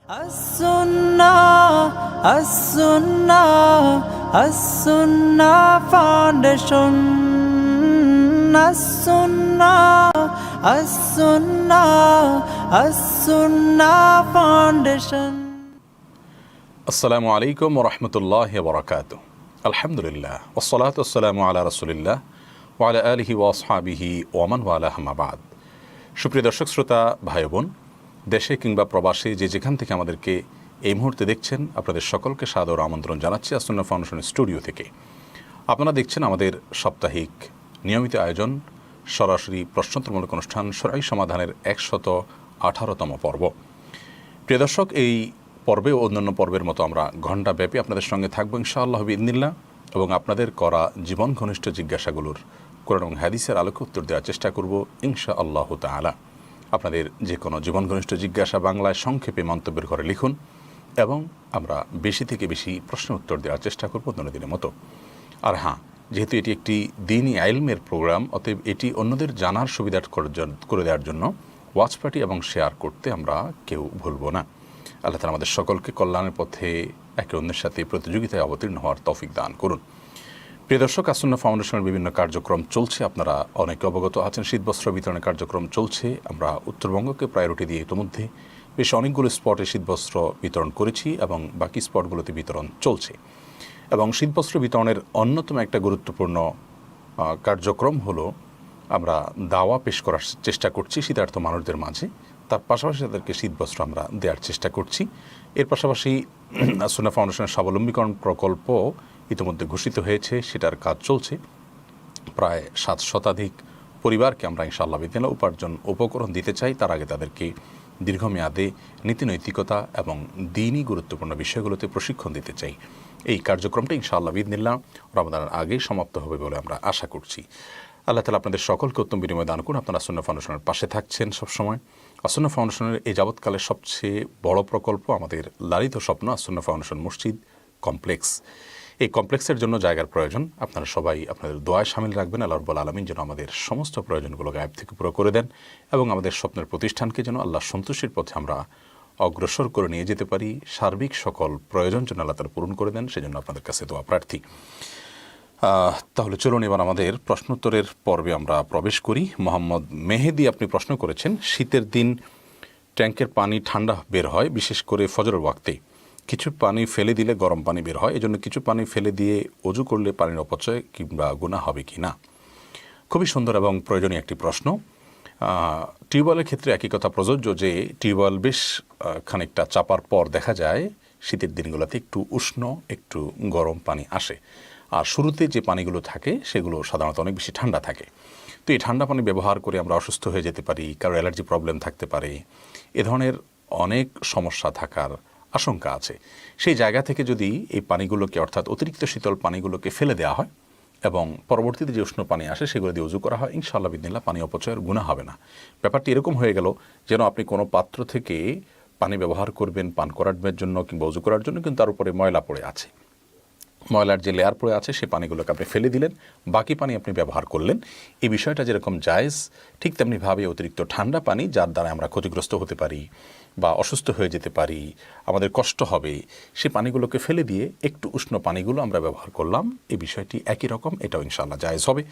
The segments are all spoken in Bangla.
As-Sunnah, As-Sunnah, As-Sunnah Foundation. As-Sunnah, As-Sunnah, As-Sunnah Foundation. আসসালামু আলাইকুম ওয়া রাহমাতুল্লাহি ওয়া বারাকাতুহু। আলহামদুলিল্লাহ ওয়াসসালাতু ওয়াসসালামু আলা রাসূলিল্লাহ ওয়া আলা আলিহি ওয়া আসহাবিহি ওয়া মান ওয়ালাহ আম্মা বাদ। সুপ্রিয় দর্শক শ্রোতা ভাই বোন, দেশে কিংবা প্রবাসে যে যেখান থেকে আমাদেরকে এই মুহূর্তে দেখছেন, আপনাদের সকলকে সাদর আমন্ত্রণ জানাচ্ছি আস-সুন্নাহ ফাউন্ডেশন স্টুডিও থেকে। আপনারা দেখছেন আমাদের সাপ্তাহিক নিয়মিত আয়োজন সরাসরি প্রশ্নোত্তরমূলক অনুষ্ঠান শরঈ সমাধানের 118তম পর্ব। প্রিয় দর্শক, এই পর্বে ও অন্যান্য পর্বের মতো আমরা ঘণ্টাব্যাপী আপনাদের সঙ্গে থাকবো ইনশাআল্লাহ বিইذনিল্লাহ, এবং আপনাদের করা জীবন ঘনিষ্ঠ জিজ্ঞাসাগুলোর কোরআন এবং হাদিসের আলোকে উত্তর দেওয়ার চেষ্টা করব ইনশাআল্লাহ তাআলা। আপনাদের যে কোনো জীবন ঘনিষ্ঠ জিজ্ঞাসা বাংলায় সংক্ষেপে মন্তব্যের ঘরে লিখুন, এবং আমরা বেশি থেকে বেশি প্রশ্ন উত্তর দেওয়ার চেষ্টা করব অন্যদিনের মতো। আর হ্যাঁ, যেহেতু এটি একটি দ্বীনি ইলমের প্রোগ্রাম, অতএব এটি অন্যদের জানার সুবিধা করে দেওয়ার জন্য ওয়াচ পার্টি এবং শেয়ার করতে আমরা কেউ ভুলব না। আল্লাহ তাআলা আমাদের সকলকে কল্যাণের পথে একে অন্যের সাথে প্রতিযোগিতায় অবতীর্ণ হওয়ার তৌফিক দান করুন। প্রিয় দর্শক, আস-সুন্নাহ ফাউন্ডেশনের বিভিন্ন কার্যক্রম চলছে, আপনারা অনেকে অবগত আছেন। শীতবস্ত্র বিতরণের কার্যক্রম চলছে। আমরা উত্তরবঙ্গকে প্রায়োরিটি দিয়ে ইতিমধ্যে বেশ অনেকগুলো স্পটে শীতবস্ত্র বিতরণ করেছি, এবং বাকি স্পটগুলোতে বিতরণ চলছে। এবং শীতবস্ত্র বিতরণের অন্যতম একটা গুরুত্বপূর্ণ কার্যক্রম হলো আমরা দাওয়া পেশ করার চেষ্টা করছি শীতার্থ মানুষদের মাঝে। তার পাশাপাশি তাদেরকে শীতবস্ত্র আমরা দেওয়ার চেষ্টা করছি। এর পাশাপাশি আস-সুন্নাহ ফাউন্ডেশনের স্বাবলম্বীকরণ প্রকল্প ইতিমধ্যে ঘোষিত হয়েছে, সেটার কাজ চলছে। প্রায় 7 শতাধিক পরিবারকে আমরা ইনশাআল্লাহ বিদিনা উপার্জন উপকরণ দিতে চাই। তার আগে তাদেরকে দীর্ঘমেয়াদে নীতিনৈতিকতা এবং দ্বীনি গুরুত্বপূর্ণ বিষয়গুলোতে প্রশিক্ষণ দিতে চাই। এই কার্যক্রমটা ইনশাআল্লাহ বিদিনিল্লাহ রমাদানের আগেই সমাপ্ত হবে বলে আমরা আশা করছি। আল্লাহ তাআলা আপনাদের সকলকে উত্তম বিনিময় দান করুন। আপনারা আস-সুন্নাহ ফাউন্ডেশনের পাশে থাকছেন সবসময়। আস-সুন্নাহ ফাউন্ডেশনের এই যাবৎকালের সবচেয়ে বড় প্রকল্প, আমাদের লালিত স্বপ্ন আস-সুন্নাহ ফাউন্ডেশন মসজিদ কমপ্লেক্স। এই কমপ্লেক্সের জন্য জায়গার প্রয়োজন। আপনারা সবাই আপনাদের দোয়ায় শামিল রাখবেন। আল্লাহ রাব্বুল আলামিন যেন আমাদের সমস্ত প্রয়োজনগুলো গায়েব থেকে পুরো করে দেন, এবং আমাদের স্বপ্নের প্রতিষ্ঠানকে যেন আল্লাহ সন্তুষ্টির পথে আমরা অগ্রসর করে নিয়ে যেতে পারি। সার্বিক সকল প্রয়োজন যেন আল্লাহ তাআলা পূরণ করে দেন, সেজন্য আপনাদের কাছে দোয়া প্রার্থী। তাহলে চলুন এবার আমাদের প্রশ্নোত্তরের পর্বে আমরা প্রবেশ করি। মোহাম্মদ মেহেদি আপনি প্রশ্ন করেছেন, শীতের দিন ট্যাঙ্কের পানি ঠান্ডা বের হয়, বিশেষ করে ফজরের ওয়াক্তে। কিছু পানি ফেলে দিলে গরম পানি বের হয়, এজন্য কিছু পানি ফেলে দিয়ে অজু করলে পানির অপচয় কিংবা গুনাহ হবে কি না? খুবই সুন্দর এবং প্রয়োজনীয় একটি প্রশ্ন। টিউবওয়েলের ক্ষেত্রে একই কথা প্রযোজ্য, যে টিউবওয়েল বেশ খানিকটা চাপার পর দেখা যায় শীতের দিনগুলোতে একটু উষ্ণ, একটু গরম পানি আসে। আর শুরুতে যে পানিগুলো থাকে সেগুলো সাধারণত অনেক বেশি ঠান্ডা থাকে। তো এই ঠান্ডা পানি ব্যবহার করে আমরা অসুস্থ হয়ে যেতে পারি, কারো অ্যালার্জি প্রবলেম থাকতে পারে, এ ধরনের অনেক সমস্যা থাকার আশঙ্কা আছে। সেই জায়গা থেকে যদি এই পানিগুলোকে, অর্থাৎ অতিরিক্ত শীতল পানিগুলোকে ফেলে দেওয়া হয় এবং পরবর্তীতে যে উষ্ণ পানি আসে সেগুলো দিয়ে উজু করা হয়, ইনশাআল্লাহ বিদিনিল্লাহ পানি অপচয়ের গুনাহ হবে না। ব্যাপারটি এরকম হয়ে গেল যেন আপনি কোনো পাত্র থেকে পানি ব্যবহার করবেন পান করার জন্য কিংবা উজু করার জন্য, কিন্তু তার উপরে ময়লা পড়ে আছে, ময়লার যে লেয়ার পড়ে আছে সেই পানিগুলোকে আপনি ফেলে দিলেন, বাকি পানি আপনি ব্যবহার করলেন। এই বিষয়টা যেরকম জায়েজ, ঠিক তেমনিভাবে অতিরিক্ত ঠান্ডা পানি যার দ্বারা আমরা ক্ষতিগ্রস্ত হতে পারি বা অসুস্থ হয়ে যেতে পারি, আমাদের কষ্ট হবে, সেই পানিগুলোকে ফেলে দিয়ে একটু উষ্ণ পানিগুলো আমরা ব্যবহার করলাম, এই বিষয়টি একই রকম, এটাও ইনশাআল্লাহ জায়েজ হবে।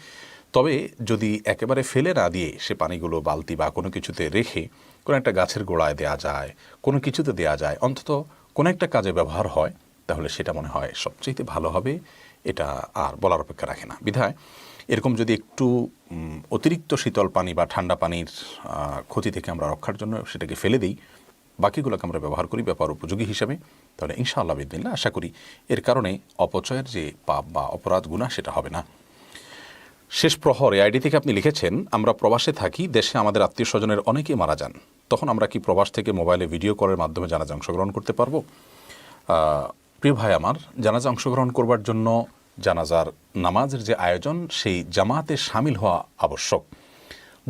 তবে যদি একেবারে ফেলে না দিয়ে সে পানিগুলো বালতি বা কোনো কিছুতে রেখে কোনো একটা গাছের গোড়ায় দেওয়া যায়, কোনো কিছুতে দেওয়া যায়, অন্তত কোনো একটা কাজে ব্যবহার হয়, তাহলে সেটা মনে হয় সবচেয়ে ভালো হবে। এটা আর বলার অপেক্ষা রাখে না। বিধায় এরকম যদি একটু অতিরিক্ত শীতল পানি বা ঠান্ডা পানির ক্ষতি থেকে আমরা রক্ষার জন্য সেটাকে ফেলে দিই, বাকিগুলোকে আমরা ব্যবহার করি ব্যাপার উপযোগী হিসাবে, তাহলে ইনশাআল্লাহ বিদিনিল্লাহ আশা করি এর কারণে অপচয়ের যে পাপ বা অপরাধ গুনাহ সেটা হবে না। শেষ প্রহরে আইডি থেকে আপনি লিখেছেন, আমরা প্রবাসে থাকি, দেশে আমাদের আত্মীয় স্বজনের অনেকেই মারা যান, তখন আমরা কি প্রবাস থেকে মোবাইলে ভিডিও কলের মাধ্যমে জানাজা অংশগ্রহণ করতে পারবো? প্রিয় ভাই আমার, জানাজা অংশগ্রহণ করবার জন্য জানাজার নামাজের যে আয়োজন, সেই জামাতে শামিল হওয়া আবশ্যক।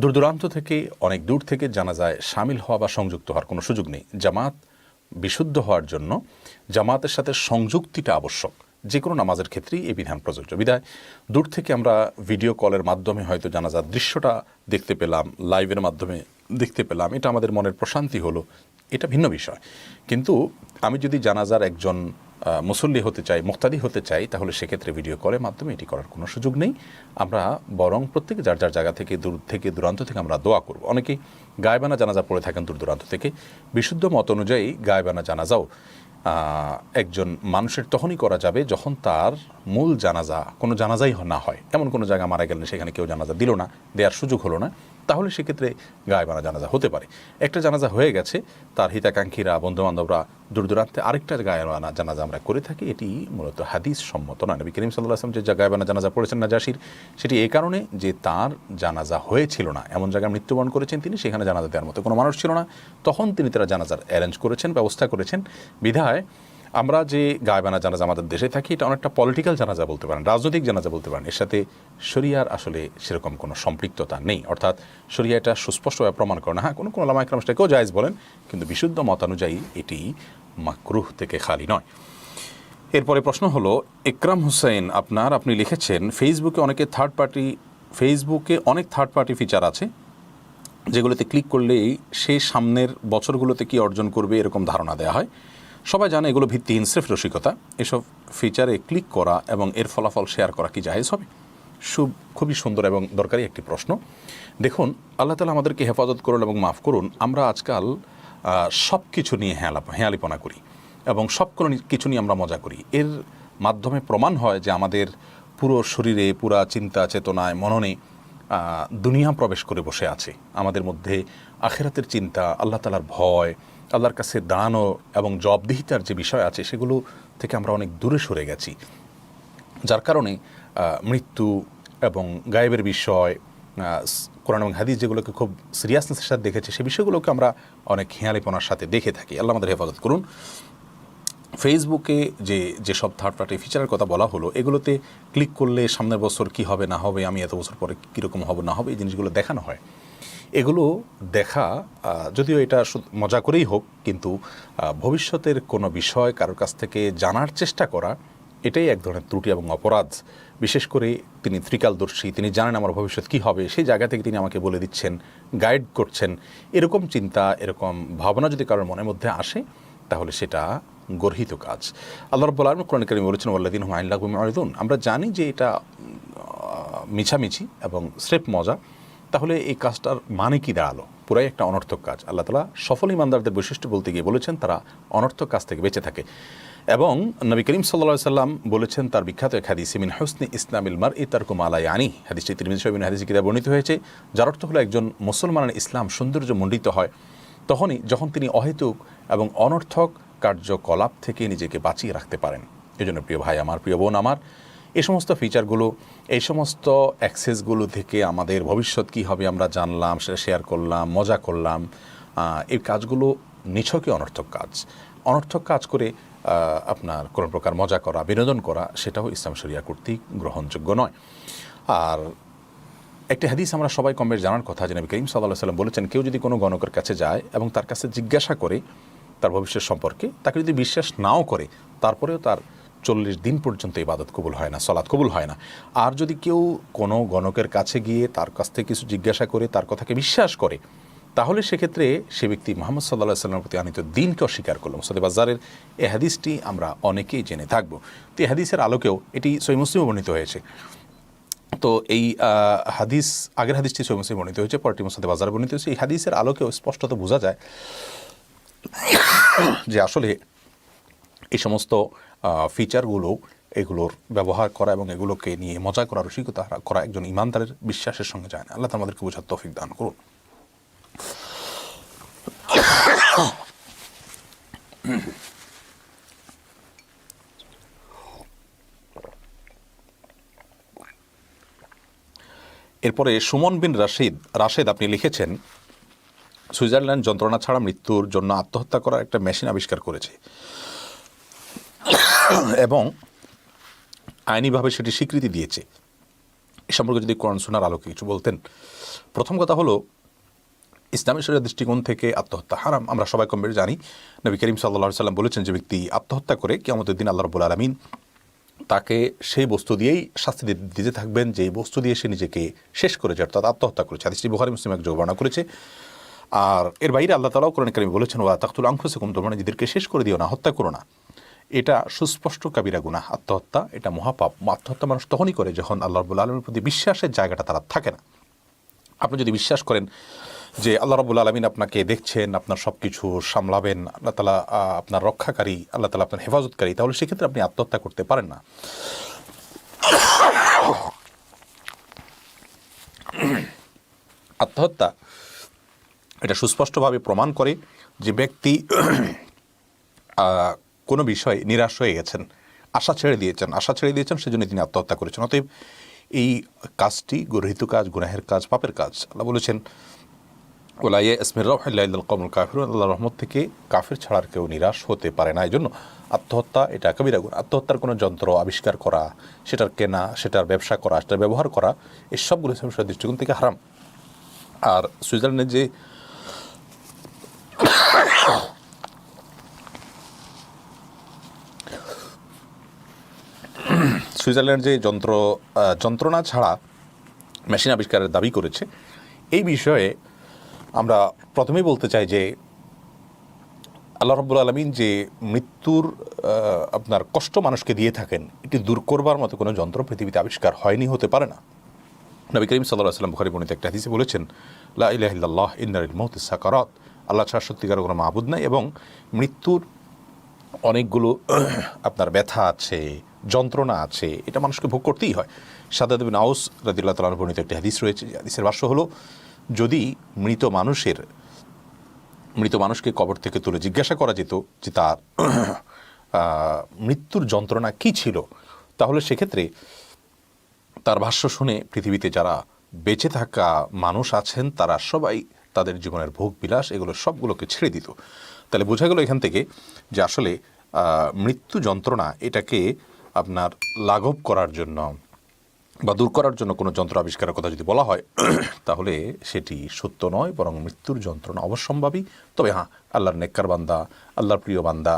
দূর দূরান্ত থেকে, অনেক দূর থেকে জানাজায় শামিল হওয়া বা সংযুক্ত হওয়ার কোনো সুযোগ নেই। জামাত বিশুদ্ধ হওয়ার জন্য জামাতের সাথে সংযুক্তিটা আবশ্যক। যে কোনো নামাজের ক্ষেত্রেই এই বিধান প্রযোজ্য। বিধায় দূর থেকে আমরা ভিডিও কলের মাধ্যমে হয়তো জানাজার দৃশ্যটা দেখতে পেলাম, লাইভের মাধ্যমে দেখতে পেলাম, এটা আমাদের মনের প্রশান্তি হলো, এটা ভিন্ন বিষয়। কিন্তু আমি যদি জানাজার একজন মুসল্লি হতে চাই, মুক্তাদি হতে চাই, তাহলে সেক্ষেত্রে ভিডিও কলের মাধ্যমে এটি করার কোনো সুযোগ নেই। আমরা বরং প্রত্যেকে যার যার জায়গা থেকে দূর থেকে দূরান্ত থেকে আমরা দোয়া করব। অনেকেই গায়েবানা জানাজা পড়ে থাকেন দূর দূরান্ত থেকে। বিশুদ্ধ মত অনুযায়ী গায়েবানা জানাজাও একজন মানুষের তখনই করা যাবে যখন তার মূল জানাজা কোনো জানাজাই না হয়। এমন কোনো জায়গা মারা গেলেন সেখানে কেউ জানাজা দিল না, দেওয়ার সুযোগ হলো না, তাহলে সেক্ষেত্রে গায়েবানা জানাজা হতে পারে। একটা জানাজা হয়ে গেছে, তার হিতাকাঙ্ক্ষীরা বন্ধুবান্ধবরা দূর দূরান্তে আরেকটা গায়েবানা জানাজা আমরা করে থাকি। এটি মূলত হাদিস সম্মত নয়। নবী করিম সাল্লাল্লাহু আলাইহি ওয়াসাল্লাম যে গায়েবানা জানাজা পড়েছেন নাজাশির, সেটি এই কারণে যে তার জানাজা হয়েছিল না, এমন জায়গায় মৃত্যুবরণ করেছেন তিনি, সেখানে জানাজা দেওয়ার মতো কোনো মানুষ ছিল না, তখন তিনি তারা জানাজার অ্যারেঞ্জ করেছেন, ব্যবস্থা করেছেন। বিধায় আমরা যে গায়েবানা জানাজা আমাদের দেশে থাকি, এটা অনেকটা পলিটিক্যাল জানাজা বলতে পারেন, রাজনৈতিক জানাজা বলতে পারেন। এর সাথে শরিয়ার আসলে সেরকম কোনো সম্পৃক্ততা নেই, অর্থাৎ শরিয়া এটা সুস্পষ্টভাবে প্রমাণ করে না। হ্যাঁ, কোনো ওলামা ইকরাম সেটাকেও জায়েজ বলেন, কিন্তু বিশুদ্ধ মতানুযায়ী এটি মাকরুহ থেকে খালি নয়। এরপরে প্রশ্ন হলো, ইকরাম হোসেন আপনি লিখেছেন ফেসবুকে অনেক থার্ড পার্টি ফিচার আছে যেগুলোতে ক্লিক করলেই সে সামনের বছরগুলোতে কি অর্জন করবে এরকম ধারণা দেওয়া হয়। সবাই জানে এগুলো ভিত্তিহীন, স্রেফ রসিকতা। এসব ফিচারে ক্লিক করা এবং এর ফলাফল শেয়ার করা কি জায়েজ হবে? খুবই সুন্দর এবং দরকারি একটি প্রশ্ন। দেখুন, আল্লাহ তাআলা আমাদেরকে হেফাজত করুন এবং মাফ করুন। আমরা আজকাল সব কিছু নিয়ে হেয়ালিপনা করি এবং সব কিছু নিয়ে আমরা মজা করি। এর মাধ্যমে প্রমাণ হয় যে আমাদের পুরো শরীরে, পুরা চিন্তা চেতনায়, মননে দুনিয়া প্রবেশ করে বসে আছে। আমাদের মধ্যে আখিরাতের চিন্তা, আল্লাহ তাআলার ভয়, আল্লাহর কাছে দাঁড়ানো এবং জবাবদিহিতার যে বিষয় আছে সেগুলো থেকে আমরা অনেক দূরে সরে গেছি। যার কারণে মৃত্যু এবং গায়েবের বিষয়, কোরআন এবং হাদিস যেগুলোকে খুব সিরিয়াসনেসের সাথে দেখেছে, সেই বিষয়গুলোকে আমরা অনেক হেয়ালিপনার সাথে দেখে থাকি। আল্লাহ আমাদের হেফাজত করুন। ফেসবুকে যেসব থার্ড পার্টি ফিচারের কথা বলা হলো, এগুলোতে ক্লিক করলে সামনের বছর কি হবে না হবে, আমি এত বছর পরে কীরকম হবে না হবে, এই জিনিসগুলো দেখানো হয়। এগুলো দেখা যদিও এটা মজা করেই হোক, কিন্তু ভবিষ্যতের কোনো বিষয় কারোর কাছ থেকে জানার চেষ্টা করা, এটাই এক ধরনের ত্রুটি এবং অপরাধ। বিশেষ করে তিনি ত্রিকালদর্শী, তিনি জানেন আমার ভবিষ্যৎ কী হবে, সেই জায়গা থেকে তিনি আমাকে বলে দিচ্ছেন, গাইড করছেন। এরকম চিন্তা, এরকম ভাবনা যদি কারোর মনের মধ্যে আসে, তাহলে সেটা গর্হিত কাজ। আল্লাহ রাব্বুল আলামিন কোরআন কারীমে বলেছেন, ওয়াল্লাযীনা হুম আনিল লাগwi মু'রিদুন। আমরা জানি যে এটা মিছামিছি এবং স্রেফ মজা, তাহলে এই কাজটার মানে কি দাঁড়ালো? পুরাই একটা অনর্থক কাজ। আল্লাহ তাআলা সফল ঈমানদারদের বৈশিষ্ট্য বলতে গিয়ে বলেছেন তারা অনর্থক কাজ থেকে বেঁচে থাকে। এবং নবী করিম সাল্লাল্লাহু আলাইহি সাল্লাম বলেছেন তার বিখ্যাত এক হাদিস, মিন হুসনি ইসলামিল মারই তারকু মা লা ইয়ানি। হাদিসটি তিরমিজি শরীফের হাদিস কিতাবে বর্ণিত হয়েছে, যার অর্থ হলো একজন মুসলমানের ইসলাম সৌন্দর্য মণ্ডিত হয় তখনই যখন তিনি অহেতুক এবং অনর্থক কার্যকলাপ থেকে নিজেকে বাঁচিয়ে রাখতে পারেন। এজন্য প্রিয় ভাই আমার, প্রিয় বোন আমার, এই সমস্ত ফিচারগুলো, এই সমস্ত অ্যাক্সেসগুলো থেকে আমাদের ভবিষ্যৎ কী হবে আমরা জানলাম, সেটা শেয়ার করলাম, মজা করলাম, এই কাজগুলো নিছকই অনর্থক কাজ। অনর্থক কাজ করে আপনার কোনো প্রকার মজা করা, বিনোদন করা, সেটাও ইসলাম শরিয়া কর্তৃক গ্রহণযোগ্য নয়। আর একটি হাদিস আমরা সবাই কম বেশ জানার কথা, যে নবী করিম সাল্লাল্লাহু আলাইহি ওয়াসাল্লাম বলেছেন, কেউ যদি কোনো গণকের কাছে যায় এবং তার কাছে জিজ্ঞাসা করে তার ভবিষ্যৎ সম্পর্কে, তাকে যদি বিশ্বাস নাও করে, তারপরেও তার 40 দিন পর্যন্ত ইবাদত কবুল হয় না, সালাত কবুল হয় না। আর যদি কেউ কোনো গণকের কাছে গিয়ে তার কাছ থেকে কিছু জিজ্ঞাসা করে তার কথাকে বিশ্বাস করে, তাহলে সেক্ষেত্রে সে ব্যক্তি মুহাম্মদ সাল্লাল্লাহু আলাইহি ওয়াসাল্লামের প্রতি আনিত দ্বীনকে অস্বীকার করল। মুসনাদ বাজ্জারের এই হাদিসটি আমরা অনেকেই জেনে থাকব। তো এই হাদিসের আলোকেও এটি সহিহ মুসলিমে বর্ণিত হয়েছে। তো এই হাদিস, আগের হাদিসটি সহিহ মুসলিমে বর্ণিত হয়েছে, পরটি মুসনাদ বাজ্জারে বর্ণিত হয়েছে। এই হাদিসের আলোকেও স্পষ্টত বোঝা যায় যে আসলে এই সমস্ত ফিচারগুলো, এগুলোর ব্যবহার করা এবং এগুলোকে নিয়ে মজা করা, রসিকতা করা একজন ইমানদারের বিশ্বাসের সঙ্গে যায় না। আল্লাহ তাআলা আমাদেরকে বোঝার তৌফিক দান করুন। এরপরে সুমন বিন রাশেদ আপনি লিখেছেন, সুইজারল্যান্ড যন্ত্রণা ছাড়া মৃত্যুর জন্য আত্মহত্যা করার একটা মেশিন আবিষ্কার করেছে এবং আইনিভাবে সেটি স্বীকৃতি দিয়েছে। এ সম্পর্কে যদি কোরআন সুন্নাহর আলোকে কিছু বলতেন। প্রথম কথা হলো, ইসলামী শরিয়ার দৃষ্টিকোণ থেকে আত্মহত্যা হারাম। আমরা সবাই কম বেশি জানি। নবী করিম সাল্লাল্লাহু আলাইহি ওয়াসাল্লাম বলেছেন, যে ব্যক্তি আত্মহত্যা করে কিয়ামতের দিন আল্লাহ রাব্বুল আলামিন তাকে সেই বস্তু দিয়েই শাস্তি দিতে থাকবেন, যে বস্তু দিয়ে সে নিজেকে শেষ করেছে, অর্থাৎ আত্মহত্যা করেছে। হাদিসটি বুখারী মুসলিম এক বর্ণনা করেছে। আর এর বাইরে আল্লাহ তাআলা কোরআনে কারিমে বলেছেন ওয়া তাকতুলু আনফুসাকুম, তোমরা নিজেদেরকে শেষ করে দিও না, হত্যা করো না। এটা সুস্পষ্ট কাবিরা গুনাহ। আত্মহত্যা এটা মহাপাপ। আত্মহত্যা মানুষ তখনই করে যখন আল্লাহ রাব্বুল আলামিনের প্রতি বিশ্বাসের জায়গাটা তারা থাকে না। আপনি যদি বিশ্বাস করেন যে আল্লাহ রাব্বুল আলামিন আপনাকে দেখছেন, আপনার সব কিছু সামলাবেন, আল্লাহ তাআলা আপনার রক্ষাকারী, আল্লাহ তাআলা আপনার হেফাজতকারী, তাহলে সেক্ষেত্রে আপনি আত্মহত্যা করতে পারেন না। আত্মহত্যা এটা সুস্পষ্টভাবে প্রমাণ করে যে ব্যক্তি কোনো বিষয়ে নিরাশ হয়ে গেছেন, আশা ছেড়ে দিয়েছেন সেজন্য তিনি আত্মহত্যা করেছেন। অতএব এই কাজটি গর্হিত কাজ, গুনাহের কাজ, পাপের কাজ। আল্লাহ বলেছেন ওলা ইয়াসমির রাউহিল্লাহি ইল্লাল কওমুল কাফিরুন, আল্লাহর রহমত থেকে কাফির ছাড়ার কেউ নিরাশ হতে পারে না। এই জন্য আত্মহত্যা এটা কবিরা গুনাহ। আত্মহত্যার কোনো যন্ত্র আবিষ্কার করা, সেটার কেনা, সেটার ব্যবসা করা, সেটার ব্যবহার করা, এই সবগুলো ইসলামের দৃষ্টিকোণ থেকে হারাম। আর সুইজারল্যান্ডের যে যন্ত্রণা ছাড়া মেশিন আবিষ্কারের দাবি করেছে, এই বিষয়ে আমরা প্রথমেই বলতে চাই যে আল্লাহ রাব্বুল আলামিন যে মৃত্যুর আপনার কষ্ট মানুষকে দিয়ে থাকেন, এটি দূর করবার মতো কোনো যন্ত্র পৃথিবীতে আবিষ্কার হয়নি, হতে পারে না। নবী করিম সাল্লাল্লাহু আলাইহি ওয়াসাল্লাম বুখারী বর্ণিত একটা হাদিসে বলেছেন লা ইলাহা ইল্লাল্লাহ ইন্না লিল মাউতি সাকারাত, আল্লাহ ছাড়া সত্যিকার কোনো মাবুদ নাই এবং মৃত্যুর অনেকগুলো আপনার ব্যথা আছে, যন্ত্রণা আছে, এটা মানুষকে ভোগ করতেই হয়। শাদাদ বিন আউস রাদিয়াল্লাহু তাআলা আনহু বর্ণিত একটা হাদিস রয়েছে, হাদিসের ভাষ্য হলো যদি মৃত মানুষকে কবর থেকে তুলে জিজ্ঞাসা করা যেত যে তার মৃত্যুর যন্ত্রণা কি ছিল, তাহলে সেক্ষেত্রে তার ভাষ্য শুনে পৃথিবীতে যারা বেঁচে থাকা মানুষ আছেন তারা সবাই তাদের জীবনের ভোগ বিলাস এগুলো সবগুলোকে ছেড়ে দিত। তাহলে বোঝা গেল এখান থেকে যে আসলে মৃত্যু যন্ত্রণা এটাকে আপনার লাঘব করার জন্য বা দূর করার জন্য কোনো যন্ত্র আবিষ্কারের কথা যদি বলা হয় তাহলে সেটি সত্য নয়, বরং মৃত্যুর যন্ত্রণা অবশ্যম্ভাবী। তবে হ্যাঁ, আল্লাহর নেককার বান্দা, আল্লাহর প্রিয় বান্দা,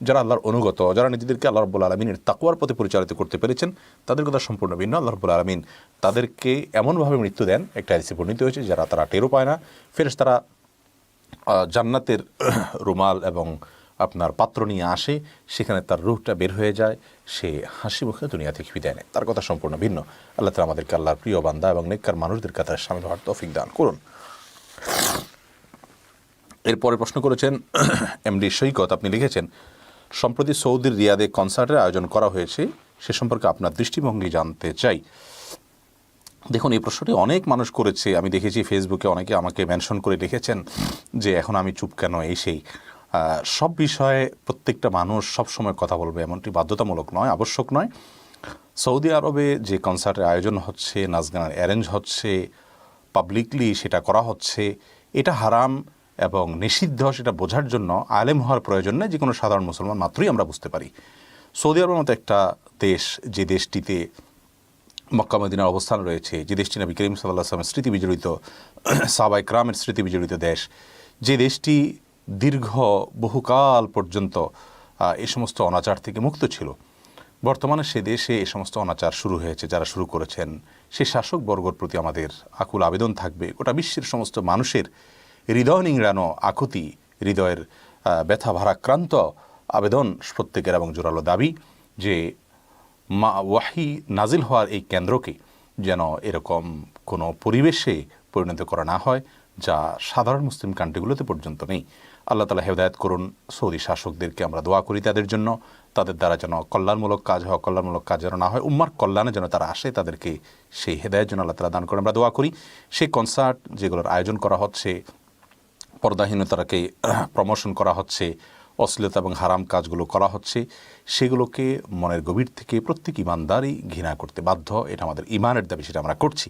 যারা আল্লাহর অনুগত, যারা নিজেদেরকে আল্লাহ রাব্বুল আলামিনের তাকওয়ার পথে পরিচালিত করতে পেরেছেন, তাদের কথা সম্পূর্ণ ভিন্ন। আল্লাহ রাব্বুল আলামিন তাদেরকে এমনভাবে মৃত্যু দেন, একটা হাদিসে বর্ণিত হয়েছে, তারা টেরও পায় না। ফেরেশতারা জান্নাতের রুমাল এবং আপনার পাত্র নিয়ে আসে, সেখানে তার রূহটা বের হয়ে যায়, সে হাসি মুখে দুনিয়া থেকে বিদায় নেয়। তার কথা সম্পূর্ণ ভিন্ন। আল্লাহ তাআলা আমাদেরকে আল্লাহর প্রিয় বান্দা এবং নেককার মানুষদের কাতারে শামিল হওয়ার তৌফিক দান করুন। এরপরে প্রশ্ন করেছেন এমডি সৈকত, আপনি লিখেছেন সম্প্রতি সৌদির রিয়াদে কনসার্টের আয়োজন করা হয়েছে, সে সম্পর্কে আপনার দৃষ্টিভঙ্গি জানতে চাই। দেখুন, এই প্রশ্নটি অনেক মানুষ করেছে, আমি দেখেছি ফেসবুকে অনেকে আমাকে মেনশন করে লিখেছেন যে এখন আমি চুপ কেন, এই সেই। সব বিষয়ে প্রত্যেকটা মানুষ সব সময় কথা বলবে এমনটি বাধ্যতামূলক নয়, আবশ্যক নয়। সৌদি আরবে যে কনসার্টের আয়োজন হচ্ছে, নাচ গানের অ্যারেঞ্জ হচ্ছে, পাবলিকলি সেটা করা হচ্ছে, এটা হারাম এবং নিষিদ্ধ, সেটা বোঝার জন্য আলেম হওয়ার প্রয়োজন নেই, যে কোনো সাধারণ মুসলমান মাত্রই আমরা বুঝতে পারি। সৌদি আরবের মতো একটা দেশ, যে দেশটিতে মক্কা মদিনার অবস্থান রয়েছে, যে দেশটি নবী করিম সাল্লাল্লাহু আলাইহি ওয়াসাল্লামের স্মৃতি বিজড়িত, সাহাবায়ে কেরামের স্মৃতি বিজড়িত দেশ, যে দেশটি দীর্ঘ বহুকাল পর্যন্ত এই সমস্ত অনাচার থেকে মুক্ত ছিল, বর্তমানে সে দেশে এই সমস্ত অনাচার শুরু হয়েছে। যারা শুরু করেছেন সেই শাসকবর্গর প্রতি আমাদের আকুল আবেদন থাকবে, গোটা বিশ্বের সমস্ত মানুষের হৃদয় নিংড়ানো আকুতি, হৃদয়ের ব্যথা ভারাক্রান্ত আবেদন প্রত্যেকের এবং জোরালো দাবি যে ওয়াহি নাজিল হওয়ার এই কেন্দ্রকে যেন এরকম কোনো পরিবেশে পরিণত করা না হয় যা সাধারণ মুসলিম কান্ট্রিগুলোতে পর্যন্ত নেই। আল্লাহ তাআলা হেদায়েত করুন সৌদি শাসকদেরকে, আমরা দোয়া করি তাদের জন্য, তাদের দ্বারা যেন কল্যাণমূলক কাজ হয়, কল্যাণমূলক কাজ যেন না হয়, উম্মার কল্যাণে যেন তারা আসে, তাদেরকে সেই হেদায়েত যেন আল্লাহ তাআলা দান করেন, আমরা দোয়া করি। সেই কনসার্ট যেগুলোর আয়োজন করা হচ্ছে, পর্দাহীনতাকে প্রমোশন করা হচ্ছে, অশ্লীলতা এবং হারাম কাজগুলো করা হচ্ছে, সেগুলোকে মনের গভীর থেকে প্রত্যেক ইমানদারই ঘৃণা করতে বাধ্য। এটা আমাদের ইমানের দাবি, সেটা আমরা করছি।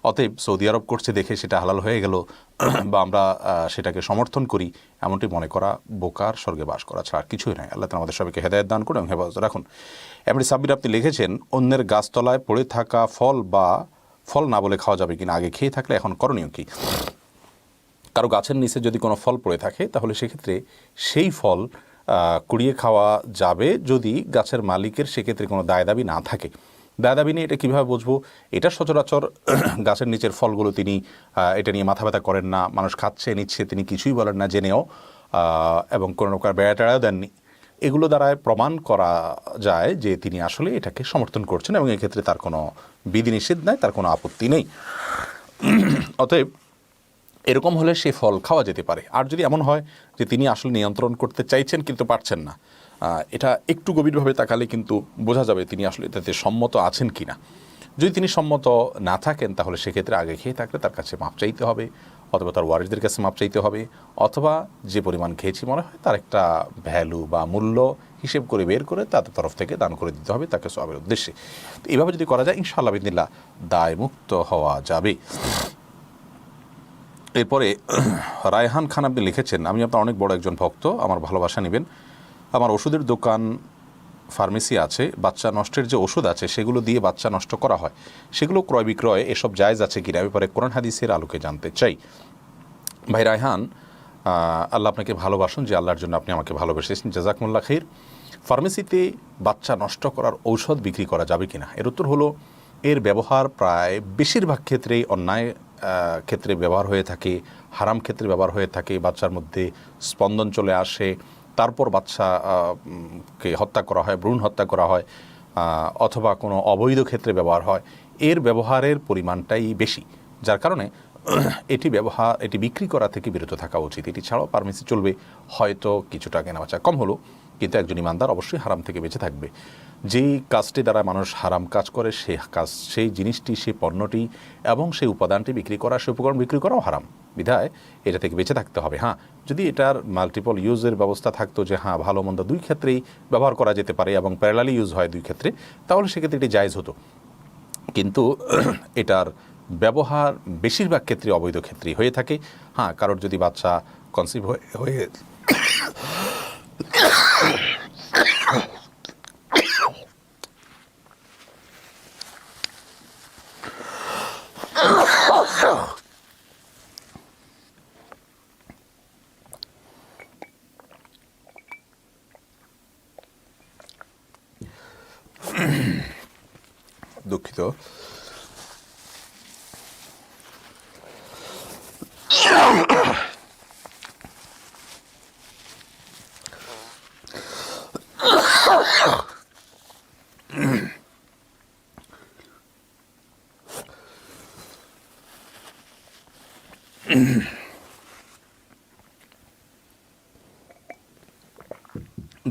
অতএব সৌদি আরব করছে দেখে সেটা হালাল হয়ে গেল বা আমরা সেটাকে সমর্থন করি, এমনটি মনে করা বোকার স্বর্গে বাস করা ছাড়া কিছুই নয়। আল্লাহ তাআলা আমাদের সবাইকে হেদায়েত দান করুন এবং হেফাজত রাখুন। এমডি সাব্বির, আপনি লিখেছেন অন্যের গাছতলায় পড়ে থাকা ফল না বলে খাওয়া যাবে কিনা, আগে খেয়ে থাকলে এখন করণীয় কি? কারো গাছের নিচে যদি কোনো ফল পড়ে থাকে তাহলে সেক্ষেত্রে সেই ফল কুড়িয়ে খাওয়া যাবে যদি গাছের মালিকের সেক্ষেত্রে কোনো দায় দাবি না থাকে। দাবি নিয়ে এটা কীভাবে বুঝবো? এটা সচরাচর গাছের নিচের ফলগুলো তিনি এটা নিয়ে মাথা ব্যথা করেন না, মানুষ খাচ্ছে নিচ্ছে, তিনি কিছুই বলেন না জেনেও, এবং কোনো প্রকার বেড়া টেড়াও দেননি। এগুলো দ্বারায় প্রমাণ করা যায় যে তিনি আসলে এটাকে সমর্থন করছেন এবং এক্ষেত্রে তার কোনো বিধিনিষেধ নাই, তার কোনো আপত্তি নেই। অতএব এরকম হলে সে ফল খাওয়া যেতে পারে। আর যদি এমন হয় যে তিনি আসলে নিয়ন্ত্রণ করতে চাইছেন কিন্তু পারছেন না, এটা একটু গভীরভাবে তাকালে কিন্তু বোঝা যাবে তিনি আসলে এটাতে সম্মত আছেন কি না। যদি তিনি সম্মত না থাকেন তাহলে সেক্ষেত্রে আগে খেয়ে থাকলে তার কাছে মাপ চাইতে হবে, অথবা তার ওয়ারিসদের কাছে মাপ চাইতে হবে, অথবা যে পরিমাণ খেয়েছি মনে হয় তার একটা ভ্যালু বা মূল্য হিসেব করে বের করে তাদের তরফ থেকে দান করে দিতে হবে তাকে সওয়াবের উদ্দেশ্যে। তো এইভাবে যদি করা যায় ইনশাআল্লাহ বিদিনিল্লাহ দায়মুক্ত হওয়া যাবে। এরপরে রায়হান খান আপনি লিখেছেন, আমি আপনার অনেক বড় একজন ভক্ত, আমার ভালোবাসা নেবেন। আমার ওষুধের দোকান ফার্মেসি আছে, বাচ্চা নষ্টের যে ওষুধ আছে সেগুলো দিয়ে বাচ্চা নষ্ট করা হয়, সেগুলো ক্রয় বিক্রয় এসব জায়েজ আছে কিনা ব্যাপারে কোরআন হাদিসের আলোকে জানতে চাই। ভাই রায়হান, আল্লাহ আপনাকে ভালোবাসুন যে আল্লাহর জন্য আপনি আমাকে ভালোবেসেছেন, জাযাকুমুল্লাহ খাইর। ফার্মেসিতে বাচ্চা নষ্ট করার ঔষধ বিক্রি করা যাবে কিনা? এর উত্তর হলো, এর ব্যবহার প্রায় বেশিরভাগ ক্ষেত্রেই অন্যায় ক্ষেত্রে ব্যবহার হয়ে থাকে, হারাম ক্ষেত্রে ব্যবহার হয়ে থাকে। বাচ্চার মধ্যে স্পন্দন চলে আসে, তারপর বাচ্চাকে হত্যা করা হয়, ভ্রূণ হত্যা করা হয়, অথবা কোনো অবৈধ ক্ষেত্রে ব্যবহার হয়। এর ব্যবহারের পরিমাণটাই বেশি, যার কারণে এটি বিক্রি করা থেকে বিরত থাকা উচিত। এটি ছাড়াও ফার্মেসি চলবে, হয়তো কিছুটা কেনাবেচা কম হলো, কিন্তু একজন ইমানদার অবশ্যই হারাম থেকে বেঁচে থাকবে। যেই কাজটি দ্বারা মানুষ হারাম কাজ করে সেই জিনিসটি, সেই পণ্যটি এবং সেই উপাদানটি বিক্রি করা, সেই উপকরণ বিক্রি করাও হারাম। বিধায় এটা থেকে বেঁচে থাকতে হবে। হ্যাঁ, যদি এটার মাল্টিপল ইউজের ব্যবস্থা থাকতো যে হ্যাঁ ভালো মন্দ দুই ক্ষেত্রেই ব্যবহার করা যেতে পারে এবং প্যারালালি ইউজ হয় দুই ক্ষেত্রে, তাহলে সেক্ষেত্রে এটি জায়েজ হতো। কিন্তু এটার ব্যবহার বেশিরভাগ ক্ষেত্রে অবৈধ ক্ষেত্রেই হয়ে থাকে। হ্যাঁ, কারোর যদি বাচ্চা কনসিভ হয়ে দুঃখিত,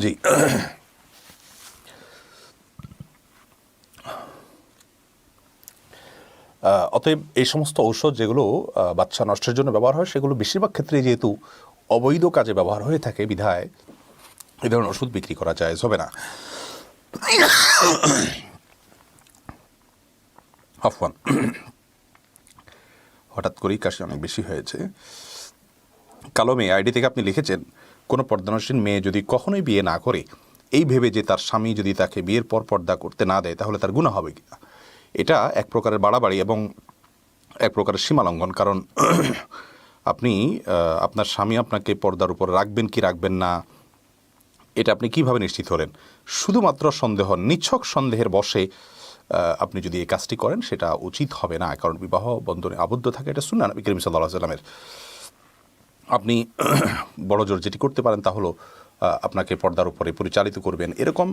জি অতএব এই সমস্ত ঔষধ যেগুলো বাচ্চা নষ্টের জন্য ব্যবহার হয়, সেগুলো বেশিরভাগ ক্ষেত্রে যেহেতু অবৈধ কাজে ব্যবহার হয়ে থাকে, বিধায় এই ধরনের ওষুধ বিক্রি করা জায়েজ হবে না। আফওয়ান, হঠাৎ করেই কাশি অনেক বেশি হয়েছে। কালো মেয়ে আইডি থেকে আপনি লিখেছেন, কোনো পর্দানসীন মেয়ে যদি কখনোই বিয়ে না করে এই ভেবে যে তার স্বামী যদি তাকে বিয়ের পর পর্দা করতে না দেয় তাহলে তার গুনাহ হবে কিনা? এটা এক প্রকারের বাড়াবাড়ি এবং এক প্রকারের সীমালঙ্ঘন। কারণ আপনি আপনার স্বামী আপনাকে পর্দার উপর রাখবেন কি রাখবেন না, এটা আপনি কিভাবে নিশ্চিত হলেন? শুধুমাত্র সন্দেহ, নিছক সন্দেহের বশে আপনি যদি এই কাজটি করেন সেটা উচিত হবে না। কারণ বিবাহ বন্ধনে আবদ্ধ থাকে, এটা সুন্নাহ নবী করিম সাল্লাল্লাহু আলাইহি ওয়াসাল্লামের। আপনি বড় জোর যেটি করতে পারেন তা হলো আপনাকে পর্দার উপরে পরিচালিত করবেন এরকম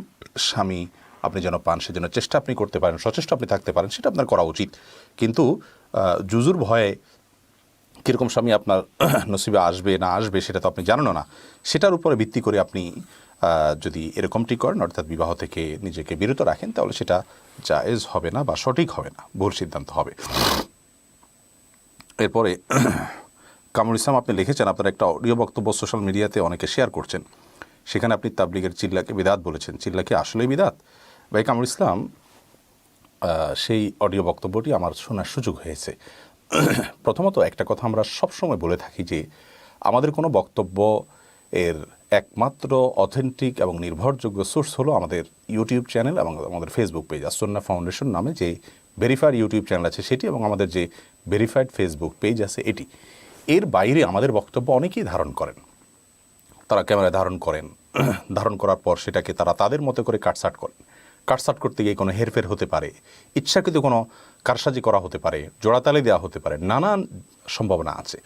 স্বামী আপনি যেন পান, সেজন্য চেষ্টা আপনি করতে পারেন, সচেষ্ট আপনি থাকতে পারেন, সেটা আপনার করা উচিত। কিন্তু জুজুর ভয়ে কীরকম স্বামী আপনার নসিবে আসবে না আসবে সেটা তো আপনি জানেনও না। সেটার উপরে ভিত্তি করে আপনি যদি এরকমটি করেন, অর্থাৎ বিবাহ থেকে নিজেকে বিরত রাখেন, তাহলে সেটা জায়েজ হবে না বা সঠিক হবে না, ভুল সিদ্ধান্ত হবে। এরপরে কামরুল ইসলাম আপনি লিখেছেন, আপনার একটা অডিও বক্তব্য সোশ্যাল মিডিয়াতে অনেকে শেয়ার করছেন, সেখানে আপনি তাবলিগের চিল্লাকে বিদাত বলেছেন। চিল্লা কি আসলেই বিদাত? ভাই কামরুল ইসলাম, সেই অডিও বক্তব্যটি আমার শোনার সুযোগ হয়েছে। প্রথমত একটা কথা আমরা সবসময় বলে থাকি যে আমাদের কোনো বক্তব্য এর একমাত্র অথেন্টিক এবং নির্ভরযোগ্য সোর্স হলো আমাদের ইউটিউব চ্যানেল এবং আমাদের ফেসবুক পেজ, আসুন্নাহ ফাউন্ডেশন নামে যে ভেরিফাইড ইউটিউব চ্যানেল আছে সেটি, এবং আমাদের যে ভেরিফাইড ফেসবুক পেজ আছে এটি। এর বাইরে আমাদের বক্তব্য অনেকেই ধারণ করেন, তারা ক্যামেরায় ধারণ করেন, ধারণ করার পর সেটাকে তারা তাদের মতো করে কাটছাট করেন। কাটসাট করতে গিয়ে কোনো হেরফের হতে পারে, ইচ্ছাকৃত কোনো কারসাজি করা হতে পারে, জোড়াতালি দেওয়া হতে পারে, নানান সম্ভাবনা আছে।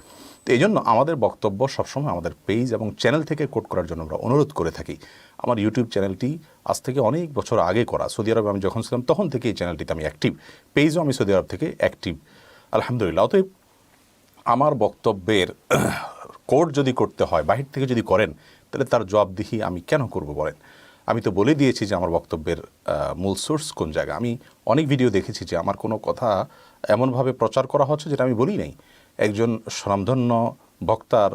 তো এই জন্য আমাদের বক্তব্য সবসময় আমাদের পেজ এবং চ্যানেল থেকে কোট করার জন্য আমরা অনুরোধ করে থাকি। আমার ইউটিউব চ্যানেলটি আজ থেকে অনেক বছর আগে করা, সৌদি আরবে আমি যখন ছিলাম তখন থেকে এই চ্যানেলটিতে আমি অ্যাক্টিভ, পেজও আমি সৌদি আরব থেকে অ্যাক্টিভ, আলহামদুলিল্লাহ। অতএব আমার বক্তব্যের কোট যদি করতে হয়, বাহির থেকে যদি করেন, তাহলে তার জবাবদিহি আমি কেন করব বলেন? আমি তো বলে দিয়েছি যে আমার বক্তব্যের মূল সোর্স কোন জায়গা। আমি অনেক ভিডিও দেখেছি যে আমার কোনো কথা এমনভাবে প্রচার করা হচ্ছে যেটা আমি বলি নাই। একজন স্বনামধন্য বক্তার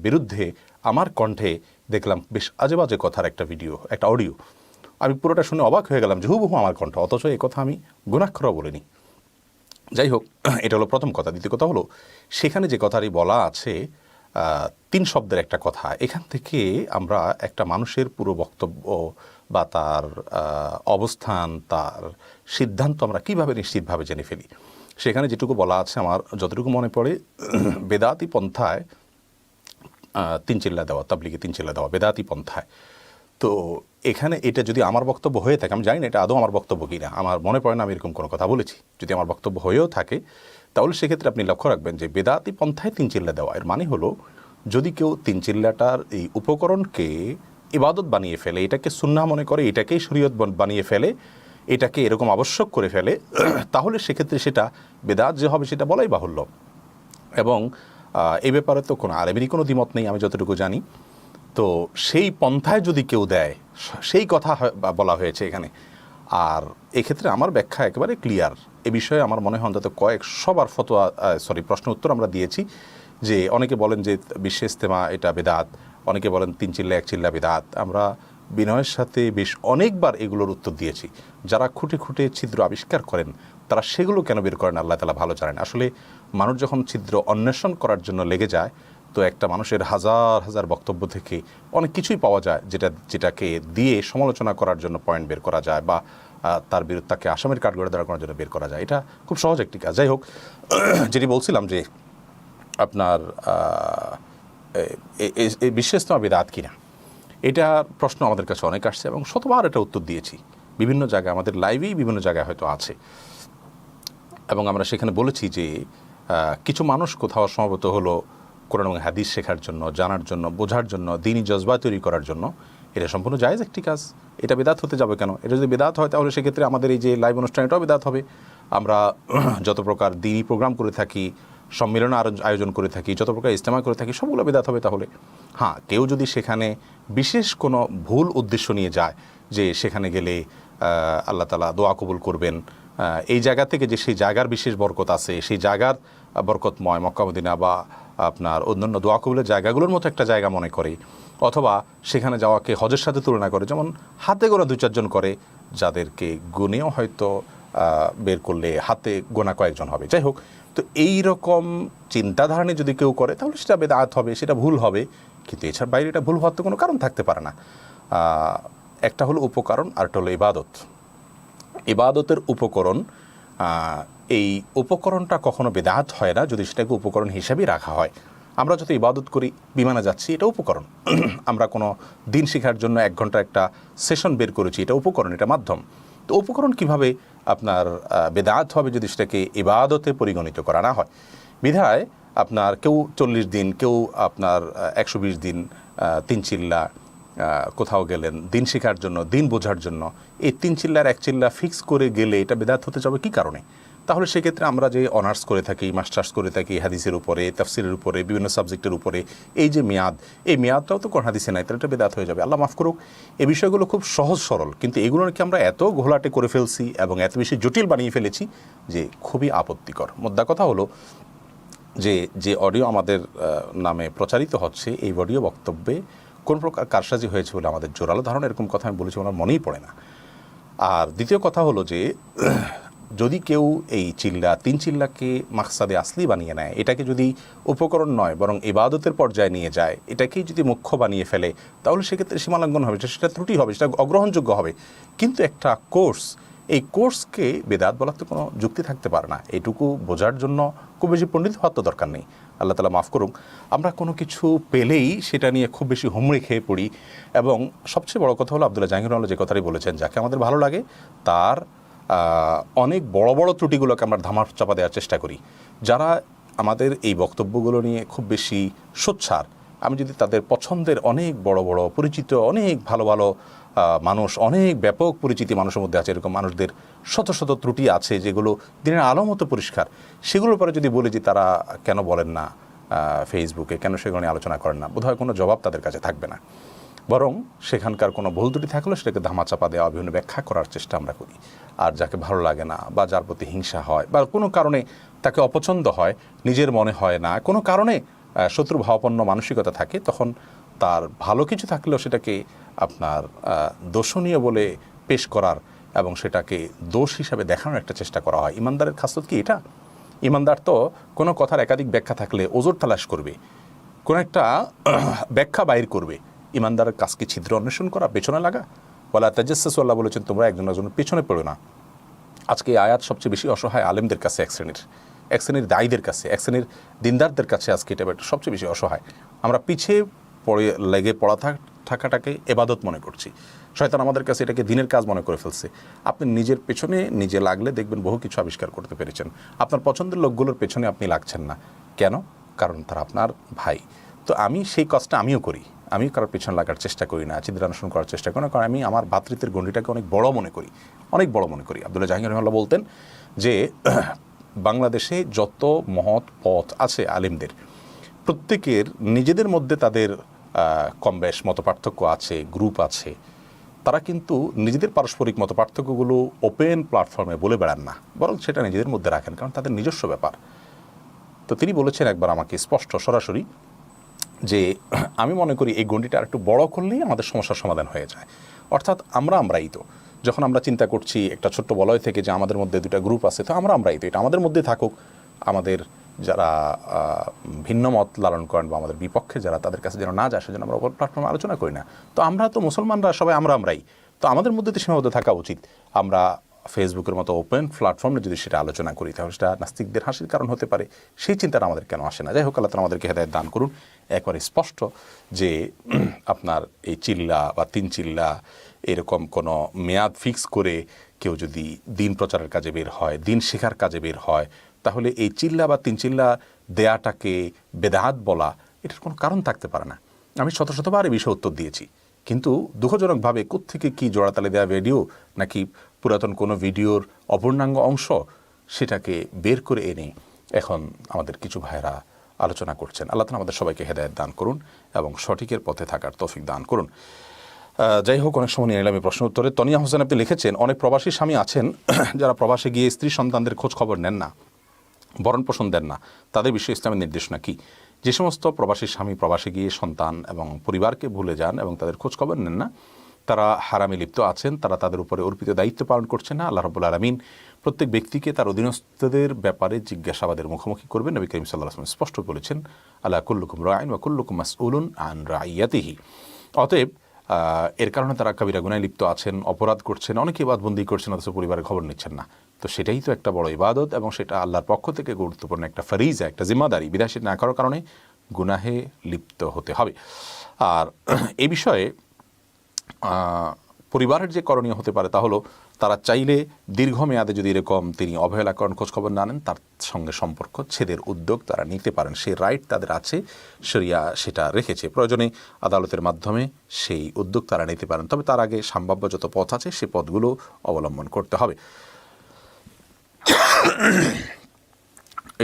বিরুদ্ধে আমার কণ্ঠে দেখলাম বেশ আজে বাজে কথার একটা ভিডিও, একটা অডিও। আমি পুরোটা শুনে অবাক হয়ে গেলাম যে হুবহু আমার কণ্ঠ, অথচ এই কথা আমি গুনাহ্করও বলিনি। যাই হোক, এটা হলো প্রথম কথা। দ্বিতীয় কথা হলো, সেখানে যে কথাটি বলা আছে 3 শব্দের একটা কথা, এখান থেকে আমরা একটা মানুষের পুরো বক্তব্য বা তার অবস্থান, তার সিদ্ধান্ত আমরা কীভাবে নিশ্চিতভাবে জেনে ফেলি। সেখানে যেটুকু বলা আছে আমার যতটুকু মনে পড়ে, বেদাতি পন্থায় 3 চিল্লা দেওয়া, তাবলিগে 3 চিল্লা দেওয়া বেদাতি পন্থায়। তো এখানে এটা যদি আমার বক্তব্য হয়ে থাকে, আমি জানি না এটা আদৌ আমার বক্তব্য কি না, আমার মনে পড়ে না আমি এরকম কোনো কথা বলেছি। যদি আমার বক্তব্য হয়েও থাকে তাহলে সেক্ষেত্রে আপনি লক্ষ্য রাখবেন যে বেদাতি পন্থায় 3 চিল্লা দেওয়া এর মানে হলো, যদি কেউ 3 চিল্লাটার এই উপকরণকে ইবাদত বানিয়ে ফেলে, এটাকে সুন্নাহ মনে করে, এটাকেই শরীয়ত বানিয়ে ফেলে, এটাকে এরকম আবশ্যক করে ফেলে, তাহলে সেক্ষেত্রে সেটা বেদাত যে হবে সেটা বলাই বাহুল্য। এবং এই ব্যাপারে তো কোনো আলেমেরই কোনো দ্বিমত নেই আমি যতটুকু জানি। তো সেই পন্থায় যদি কেউ দেয়, সেই কথা বলা হয়েছে এখানে। আর এক্ষেত্রে আমার ব্যাখ্যা একেবারে ক্লিয়ার। এ বিষয়ে আমার মনে হয় অন্তত কয়েকশবার ফতোয়া প্রশ্ন উত্তর আমরা দিয়েছি। যে অনেকে বলেন যে বিশ্ব ইজতেমা এটা বেদাত, অনেকে বলেন 3 চিল্লা 1 চিল্লা বেদাত। আমরা বিনয়ের সাথে বেশ অনেকবার এগুলোর উত্তর দিয়েছি। যারা খুঁটে খুঁটে ছিদ্র আবিষ্কার করেন তারা সেগুলো কেন বের করেন আল্লাহ তাআলা ভালো জানেন। আসলে মানুষ যখন ছিদ্র অন্বেষণ করার জন্য লেগে যায়, তো একটা মানুষের হাজার হাজার বক্তব্য থেকে অনেক কিছুই পাওয়া যায় যেটাকে দিয়ে সমালোচনা করার জন্য পয়েন্ট বের করা যায়, বা তার বিরুদ্ধে তাকে আসামের কাঠগড়ে দাঁড়া করার জন্য বের করা যায়। এটা খুব সহজ একটি কাজ। যাই হোক, যেটি বলছিলাম যে আপনার এই বিশ্ব ইজতেমা বিদআত কিনা, এটা প্রশ্ন আমাদের কাছে অনেক আসছে এবং শতবার এটা উত্তর দিয়েছি বিভিন্ন জায়গায়, আমাদের লাইভেই বিভিন্ন জায়গায় হয়তো আছে। এবং আমরা সেখানে বলেছি যে কিছু মানুষ কোথাও সম্ভবত হলো কোরআন এবং হাদিস শেখার জন্য, জানার জন্য, বোঝার জন্য, দ্বীনি জজবা তৈরি করার জন্য, এটা সম্পূর্ণ জায়েজ একটি কাজ। এটা বেদাত হতে যাবে কেন? এটা যদি বেদাত হয় তাহলে সেক্ষেত্রে আমাদের এই যে লাইভ অনুষ্ঠান এটাও বেদাত হবে। আমরা যত প্রকার দ্বীনি প্রোগ্রাম করে থাকি, সম্মেলন আয়োজন করে থাকি, যত প্রকার ইজতেমা করে থাকি, সবগুলো বেদাত হবে তাহলে। হ্যাঁ, কেউ যদি সেখানে বিশেষ কোনো ভুল উদ্দেশ্য নিয়ে যায় যে সেখানে গেলে আল্লাহ তাআলা দোয়া কবুল করবেন, এই জায়গা থেকে যে সেই জায়গার বিশেষ বরকত আছে, সেই জায়গার বরকতময় মক্কা মদিনা বা আপনার অন্যান্য দোয়া কবুলের জায়গাগুলোর মতো একটা জায়গা মনে করে, অথবা সেখানে যাওয়াকে হজের সাথে তুলনা করে, যেমন হাতে গোনা 2-4 জন করে, যাদেরকে গুনেও হয়তো বের করলে হাতে গোনা কয়েকজন হবে। যাই হোক, তো এই রকম চিন্তাধারা নিয়ে যদি কেউ করে তাহলে সেটা বেদাত হবে, সেটা ভুল হবে। কিন্তু এছাড়া বাইরে এটা ভুল হওয়ার তো কোনো কারণ থাকতে পারে না। একটা হলো উপকরণ, আরেকটা হলো ইবাদত। ইবাদতের উপকরণ, এই উপকরণটা কখনো বেদাত হয় না যদি সেটাকে উপকরণ হিসাবেই রাখা হয়। আমরা যত ইবাদত করি, বিমানে যাচ্ছি, এটা উপকরণ। আমরা কোনো দিন শেখার জন্য 1 ঘন্টা একটা সেশন বের করেছি, এটা উপকরণ, এটা মাধ্যম। তো উপকরণ কিভাবে আপনার বেদাত হবে যদি সেটাকে ইবাদতে পরিগণিত করা না হয়? বিধায় আপনার কেউ 40 দিন, কেউ আপনার 120 দিন 3 চিল্লা কোথাও গেলেন দিন শেখার জন্য, দিন বোঝার জন্য, এই 3 চিল্লার 1 চিল্লা ফিক্স করে গেলে এটা বেদাত হতে যাবে কী কারণে? তাহলে সেক্ষেত্রে আমরা যে অনার্স করে থাকি, মাস্টার্স করে থাকি হাদিসের উপরে, তাফসিরের উপরে, বিভিন্ন সাবজেক্টের উপরে, এই যে মেয়াদ, এই মেয়াদটাও তো কোন হাদিসে নাই, তাহলে এটা বেদাত হয়ে যাবে। আল্লাহ মাফ করুক। এই বিষয়গুলো খুব সহজ সরল, কিন্তু এগুলোকে আমরা এত ঘোলাটে করে ফেলছি এবং এত বেশি জটিল বানিয়ে ফেলেছি যে খুবই আপত্তিকর। মোদ্দা কথা হলো যে অডিও আমাদের নামে প্রচারিত হচ্ছে, এই অডিও বক্তব্যে কোন প্রকার কারসাজি হয়েছে বলে আমাদের জোরালো ধারণা, এরকম কথা আমি বলেছি আমার মনেই পড়ে না। আর দ্বিতীয় কথা হলো যে যদি কেউ এই 3 চিল্লাকে মাকসাদে আসলি বানিয়ে নেয়, এটাকে যদি উপকরণ নয় বরং ইবাদতের পর্যায়ে নিয়ে যায়, এটাকেই যদি মুখ্য বানিয়ে ফেলে, তাহলে সেক্ষেত্রে সীমালঙ্ঘন হবে, সেটা ত্রুটি হবে, সেটা অগ্রহণযোগ্য হবে। কিন্তু একটা কোর্স, এই কোর্সকে বেদাত বলার তো কোনো যুক্তি থাকতে পারে না। এইটুকু বোঝার জন্য খুব বেশি পণ্ডিত হওয়ার তো দরকার নেই। আল্লাহ তাআলা মাফ করুক, আমরা কোনো কিছু পেলেই সেটা নিয়ে খুব বেশি হুমড়ি খেয়ে পড়ি। এবং সবচেয়ে বড় কথা হলো আব্দুল্লাহ জাহাঙ্গীর যে কথাটি বলেছেন, যাকে আমাদের ভালো লাগে তার অনেক বড় বড় ত্রুটিগুলোকে আমরা ধামাচাপা দেওয়ার চেষ্টা করি। যারা আমাদের এই বক্তব্যগুলো নিয়ে খুব বেশি সোচ্চার, আমি যদি তাদের পছন্দের অনেক বড় বড় পরিচিত অনেক ভালো ভালো মানুষ, অনেক ব্যাপক পরিচিতি মানুষের মধ্যে আছে, এরকম মানুষদের শত শত ত্রুটি আছে যেগুলো দিনের আলো মতো পরিষ্কার, সেগুলোর পরে যদি বলি যে তারা কেন বলেন না ফেসবুকে, কেন সেগুলো নিয়ে আলোচনা করেন না, বোধহয় কোনো জবাব তাদের কাছে থাকবে না। বরং সেখানকার কোনো ভুল ত্রুটি থাকলেও সেটাকে ধামাচাপা দেওয়া, বিভিন্ন ব্যাখ্যা করার চেষ্টা আমরা করি। আর যাকে ভালো লাগে না বা যার প্রতি হিংসা হয় বা কোনো কারণে তাকে অপছন্দ হয়, নিজের মনে হয় না, কোনো কারণে শত্রু ভাবাপন্ন মানসিকতা থাকে, তখন তার ভালো কিছু থাকলেও সেটাকে আপনার দোষণীয় বলে পেশ করার এবং সেটাকে দোষ হিসাবে দেখানোর একটা চেষ্টা করা হয়। ইমানদারের খাসলত কি এটা? ইমানদার তো কোনো কথার একাধিক ব্যাখ্যা থাকলে ওজোর তালাশ করবে, কোনো একটা ব্যাখ্যা বাইর করবে। ইমানদারের কাজকে ছিদ্র অন্বেষণ করা, পেছনে লাগা। ওয়ালা তাজাসসু, আল্লাহ বলেছেন তোমরা একজন একজনের পেছনে পড়ো না। আজকে এই আয়াত সবচেয়ে বেশি অসহায় আলেমদের কাছে, এক শ্রেণীর দায়ীদের কাছে, এক শ্রেণীর দিনদারদের কাছে আজকে এটা সবচেয়ে বেশি অসহায়। আমরা পিছিয়ে লেগে পড়া থাকাটাকে এবাদত মনে করছি। শয়তান আমাদের কাছে এটাকে দিনের কাজ মনে করে ফেলছে। আপনি নিজের পেছনে নিজে লাগলে দেখবেন বহু কিছু আবিষ্কার করতে পেরেছেন। আপনার পছন্দের লোকগুলোর পেছনে আপনি লাগছেন না কেন? কারণ তারা আপনার ভাই। তো আমি সেই কাজটা আমিও করি, আমি কারোর পেছনে লাগার চেষ্টা করি না, ছিদ্রান্বেষণ করার চেষ্টা করি না, কারণ আমি আমার ভ্রাতৃত্বের গণ্ডিটাকে অনেক বড় মনে করি, অনেক বড় মনে করি। আব্দুল্লাহ জাহাঙ্গীর রহমাল্লাহ বলতেন যে বাংলাদেশে যত মহৎ পথ আছে আলেমদের, প্রত্যেকের নিজেদের মধ্যে তাদের কম বেশ মত পার্থক্য আছে, গ্রুপ আছে, তারা কিন্তু নিজেদের পারস্পরিক মত পার্থক্যগুলো ওপেন প্ল্যাটফর্মে বলে বেড়ান না, বরং সেটা নিজেদের মধ্যে রাখেন, কারণ তাদের নিজস্ব ব্যাপার। তো তিনি বলেছেন একবার আমাকে স্পষ্ট সরাসরি যে আমি মনে করি এই গণ্ডিটা আর একটু বড় করলেই আমাদের সমস্যার সমাধান হয়ে যায়। অর্থাৎ আমরাই তো, যখন আমরা চিন্তা করছি একটা ছোট্ট বলয় থেকে যে আমাদের মধ্যে দুটা গ্রুপ আছে, তো আমরাই তো, এটা আমাদের মধ্যে থাকুক। আমাদের যারা ভিন্ন মত লালন করেন বা আমাদের বিপক্ষে যারা, তাদের কাছে যেন না যায়, সেজন্য আমরা ওপর প্ল্যাটফর্মে আলোচনা করি না। তো আমরা তো মুসলমানরা সবাই আমরাই, তো আমাদের মধ্যে তো সীমাবদ্ধ থাকা উচিত। আমরা ফেসবুকের মতো ওপেন প্ল্যাটফর্মে যদি সেটা আলোচনা করি, তাহলে সেটা নাস্তিকদের হাসির কারণ হতে পারে। সেই চিন্তাটা আমাদের কেন আসে না? যাই হোক, আল্লাহ তাআলা আমাদেরকে হেদায়েত দান করুন। একবারে স্পষ্ট যে আপনার এই চিল্লা বা তিন চিল্লা এরকম কোনো মেয়াদ ফিক্স করে কেউ যদি দিন প্রচারের কাজে বের হয়, দিন শেখার কাজে বের হয়, তাহলে এই চিল্লা বা তিন চিল্লা দেয়াটাকে বেদাত বলা, এটার কোনো কারণ থাকতে পারে না। আমি শতবার এই বিষয়ে উত্তর দিয়েছি, কিন্তু দুঃখজনকভাবে কোত্থেকে কি জোড়াতালি দেওয়া ভিডিও নাকি পুরাতন কোনো ভিডিওর অপূর্ণাঙ্গ অংশ, সেটাকে বের করে এনে এখন আমাদের কিছু ভাইরা আলোচনা করছেন। আল্লাহ তাআলা আমাদের সবাইকে হেদায়েত দান করুন এবং সঠিকের পথে থাকার তৌফিক দান করুন। যাই হোক, অনেক সময় নিয়ে নিলাম এই প্রশ্ন উত্তরে। তনিয়া হোসেন আপনি লিখেছেন, অনেক প্রবাসী স্বামী আছেন যারা প্রবাসে গিয়ে স্ত্রী সন্তানদের খোঁজ খবর নেন না, ভরণ পোষণ দেন না, তাদের বিষয়ে ইসলামের নির্দেশনা কি? যে সমস্ত প্রবাসী স্বামী প্রবাসে গিয়ে সন্তান এবং পরিবারকে ভুলে যান এবং তাদের খোঁজ খবর নেন না, তারা হারামে লিপ্ত আছেন, তারা তাদের উপরে অর্পিত দায়িত্ব পালন করছেন না। আল্লাহ রাব্বুল আলামিন প্রত্যেক ব্যক্তিকে তার অধীনস্থদের ব্যাপারে জিজ্ঞাসাবাদের মুখোমুখি করবেন। নবী করিম সাল্লাল্লাহু আলাইহি ওয়াসাল্লাম স্পষ্ট বলেছেন, আলা কুল্লুকুম রাইন ওয়া কুল্লুকুম মাসউলুন আন রাইয়াতিহি। অতএব এর কারণে তারা কাবিরা গুনাহে লিপ্ত আছেন, অপরাধ করছেন, অনেকে ইবাদতবন্দি করছেন, অথচ পরিবারের খবর নিচ্ছেন না। তো সেটাই তো একটা বড় ইবাদত এবং সেটা আল্লাহর পক্ষ থেকে গুরুত্বপূর্ণ একটা ফরিজা, একটা জিম্মাদারি। বিধায় সেটা না করার কারণে গুনাহে লিপ্ত হতে হবে। আর এই বিষয়ে পরিবারের যে করণীয় হতে পারে তা হলো, তারা চাইলে দীর্ঘমেয়াদে যদি এরকম তিনি অবহেলা করেন, খোঁজখবর না নেন, তার সঙ্গে সম্পর্ক ছেদের উদ্যোগ তারা নিতে পারেন। সেই রাইট তাদের আছে, শরিয়া সেটা রেখেছে। প্রয়োজনে আদালতের মাধ্যমে সেই উদ্যোগ তারা নিতে পারেন। তবে তার আগে সম্ভাব্য যত পথ আছে সে পথগুলো অবলম্বন করতে হবে।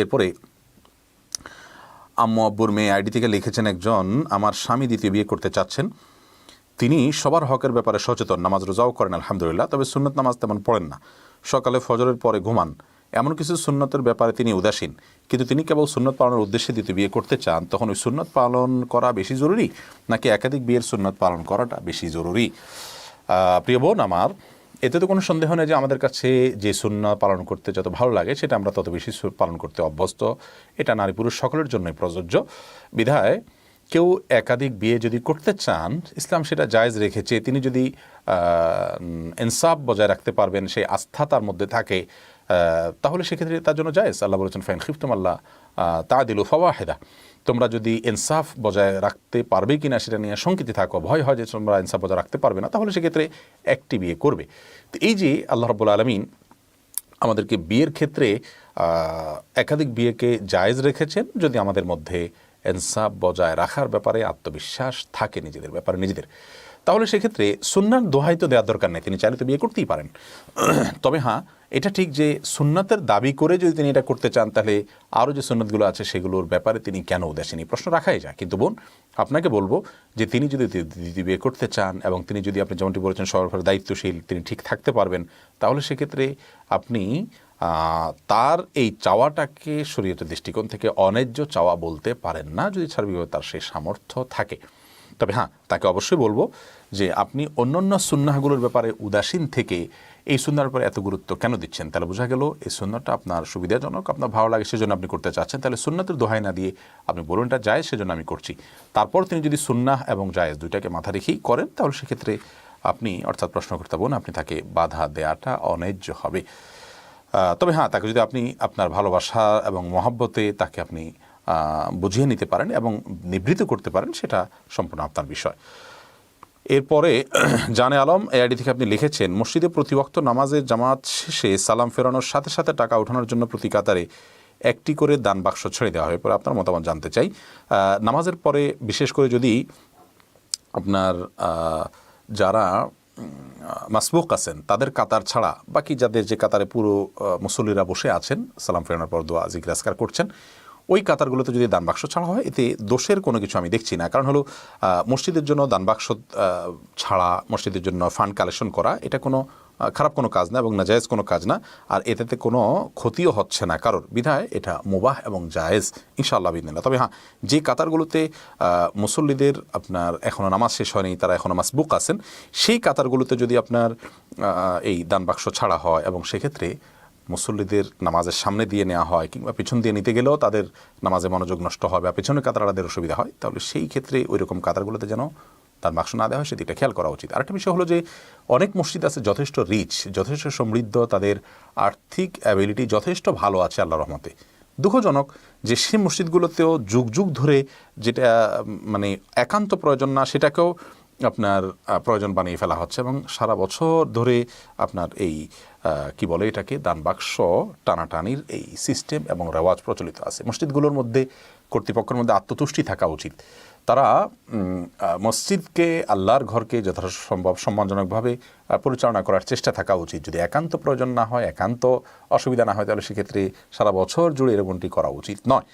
এরপরে আম্মু আব্বুর মেয়ে আইডি থেকে লিখেছেন একজন, আমার স্বামী দ্বিতীয় বিয়ে করতে চাচ্ছেন। তিনি সবার হকের ব্যাপারে সচেতন, নামাজ রোজাও করেন আলহামদুলিল্লাহ, তবে সুন্নত নামাজ তেমন পড়েন না, সকালে ফজরের পরে ঘুমান, এমন কিছু সুন্নতের ব্যাপারে তিনি উদাসীন। কিন্তু তিনি কেবল সুন্নত পালনের উদ্দেশ্যে দ্বিতীয় বিয়ে করতে চান। তখন ওই সুন্নত পালন করা বেশি জরুরি নাকি একাধিক বিয়ের সুন্নত পালন করাটা বেশি জরুরি? প্রিয় বোন আমার, এতে তো কোনো সন্দেহ নেই যে আমাদের কাছে যে সুন্নাত পালন করতে যত ভালো লাগে সেটা আমরা তত বেশি পালন করতে অভ্যস্ত। এটা নারী পুরুষ সকলের জন্যই প্রযোজ্য। বিধায় কেউ একাধিক বিয়ে যদি করতে চান, ইসলাম সেটা জায়েজ রেখেছে। তিনি যদি ইনসাফ বজায় রাখতে পারবেন, সেই আস্থা তার মধ্যে থাকে, তাহলে সেক্ষেত্রে তার জন্য জায়েজ। আল্লাহ বলেছেন ফাইন খিফতুম আল্লাহ তা'দিলু ফাওয়াহিদা, তোমরা যদি ইনসাফ বজায় রাখতে পারবে কিনা সেটা নিয়ে শঙ্কিত থাকো, ভয় হয় যে তোমরা ইনসাফ বজায় রাখতে পারবে না, তাহলে সেক্ষেত্রে একটি বিয়ে করবে। তো এই যে আল্লাহ রাব্বুল আলামিন আমাদেরকে বিয়ের ক্ষেত্রে একাধিক বিয়েকে জায়েজ রেখেছেন যদি আমাদের মধ্যে ইনসাফ বজায় রাখার ব্যাপারে আত্মবিশ্বাস থাকে নিজেদের ব্যাপারে নিজেদের, তাহলে সেক্ষেত্রে সুন্নাত দোহাই তো দেওয়ার দরকার নেই, তিনি চাইলে তো বিয়ে করতেই পারেন। তবে হ্যাঁ, এটা ঠিক যে সুন্নাতের দাবি করে যদি তিনি এটা করতে চান তাহলে আরও যে সুন্নাতগুলো আছে সেগুলোর ব্যাপারে তিনি কেন উদাসীন, প্রশ্ন রাখাই যায়। কিন্তু বোন, আপনাকে বলবো যে তিনি যদি বিয়ে করতে চান এবং তিনি যদি আপনি যেমনটি বলেছেন সবার দায়িত্বশীল, তিনি ঠিক থাকতে পারবেন, তাহলে সেক্ষেত্রে আপনি তার এই চাওয়াটাকে শরীয়তের দৃষ্টিকোণ থেকে অন্যায্য চাওয়া বলতে পারেন না, যদি সার্বিকভাবে তার সেই সামর্থ্য থাকে। তবে হ্যাঁ, তাকে অবশ্যই বলবো যে আপনি অন্যান্য সুন্নাহগুলোর ব্যাপারে উদাসীন থেকে এই সুন্নার উপরে এত গুরুত্ব কেন দিচ্ছেন। তাহলে বোঝা গেল এই সুন্নাটা আপনার সুবিধাজনক, আপনার ভালো লাগে সেজন্য আপনি করতে চাচ্ছেন। তাহলে সুন্নাতের দোহাই না দিয়ে আপনি বলুন এটা জায়েজ সেজন্য আমি করছি। তারপর তিনি যদি সুন্নাহ এবং জায়েজ দুইটাকে মাথা রেখেই করেন তাহলে সেক্ষেত্রে আপনি অর্থাৎ প্রশ্নকর্তা বোন আপনি তাকে বাধা দেওয়াটা অন্যায্য হবে। তবে হ্যাঁ, তাকে যদি আপনি আপনার ভালোবাসা এবং মহব্বতে তাকে আপনি বুঝিয়ে নিতে পারেন এবং নিবৃত্ত করতে পারেন, সেটা সম্পূর্ণ আপনার বিষয়। এরপরে জানে আলম এআইডি থেকে আপনি লিখেছেন, মসজিদে প্রতি ওয়াক্ত নামাজের জামাত শেষে সালাম ফেরানোর সাথে সাথে টাকা ওঠানোর জন্য প্রতি কাতারে একটি করে দান বাক্স ছেড়ে দেওয়া হয়। পরে আপনার মতামত জানতে চাই। নামাজের পরে বিশেষ করে যদি আপনার যারা মাসবুক আছেন তাদের কাতার ছাড়া বাকি যাদের যে কাতারে পুরো মুসল্লিরা বসে আছেন সালাম ফেরানোর পর দোয়া জিকির আজকার করছেন, ওই কাতারগুলোতে যদি দান বাক্স ছাড়া হয় এতে দোষের কোনো কিছু আমি দেখছি না। কারণ হলো মসজিদের জন্য দান বাক্স ছাড়া মসজিদের জন্য ফান্ড কালেকশন করা এটা কোনো খারাপ কোনো কাজ না এবং নাজায়েজ কোনো কাজ না, আর এতে কোনো ক্ষতিও হচ্ছে না কারোর, বিধায় এটা মুবাহ এবং জায়েজ ইনশাআল্লাহ বিদিনা। তবে হ্যাঁ, যে কাতারগুলোতে মুসল্লিদের আপনার এখনও নামাজ শেষ হয়নি, তারা এখনও মাসবুক আছেন, সেই কাতারগুলোতে যদি আপনার এই দান বাক্স ছাড়া হয় এবং সেক্ষেত্রে মুসল্লিদের নামাজের সামনে দিয়ে নেওয়া হয় কিংবা পিছন দিয়ে নিতে গেলেও তাদের নামাজে মনোযোগ নষ্ট হয় বা পিছনের কাতারদের অসুবিধা হয়, তাহলে সেই ক্ষেত্রে ওই রকম কাতারগুলোতে যেন তার বাক্স না দেওয়া হয় সেদিকটা খেয়াল করা উচিত। আরেকটা বিষয় হলো যে অনেক মসজিদ আছে যথেষ্ট রিচ, যথেষ্ট সমৃদ্ধ, তাদের আর্থিক অ্যাবিলিটি যথেষ্ট ভালো আছে আল্লাহর রহমতে। দুঃখজনক যে সেই মসজিদগুলোতেও যুগ যুগ ধরে যেটা মানে একান্ত প্রয়োজন না সেটাকেও আপনার প্রয়োজন বানিয়ে ফেলা হচ্ছে এবং সারা বছর ধরে আপনার এই কি বলে এটাকে দান বাক্স টানাটানির এই সিস্টেম এবং রেওয়াজ প্রচলিত আছে। মসজিদগুলোর মধ্যে কর্তৃপক্ষের মধ্যে আত্মতুষ্টি থাকা উচিত। তারা মসজিদকে আল্লাহর ঘরকে যথাযথ সম্ভব সম্মানজনকভাবে পরিচালনা করার চেষ্টা থাকা উচিত। যদি একান্ত প্রয়োজন না হয়, একান্ত অসুবিধা না হয়, তাহলে সেক্ষেত্রে সারা বছর জুড়ে এরকমটি করা উচিত নয়।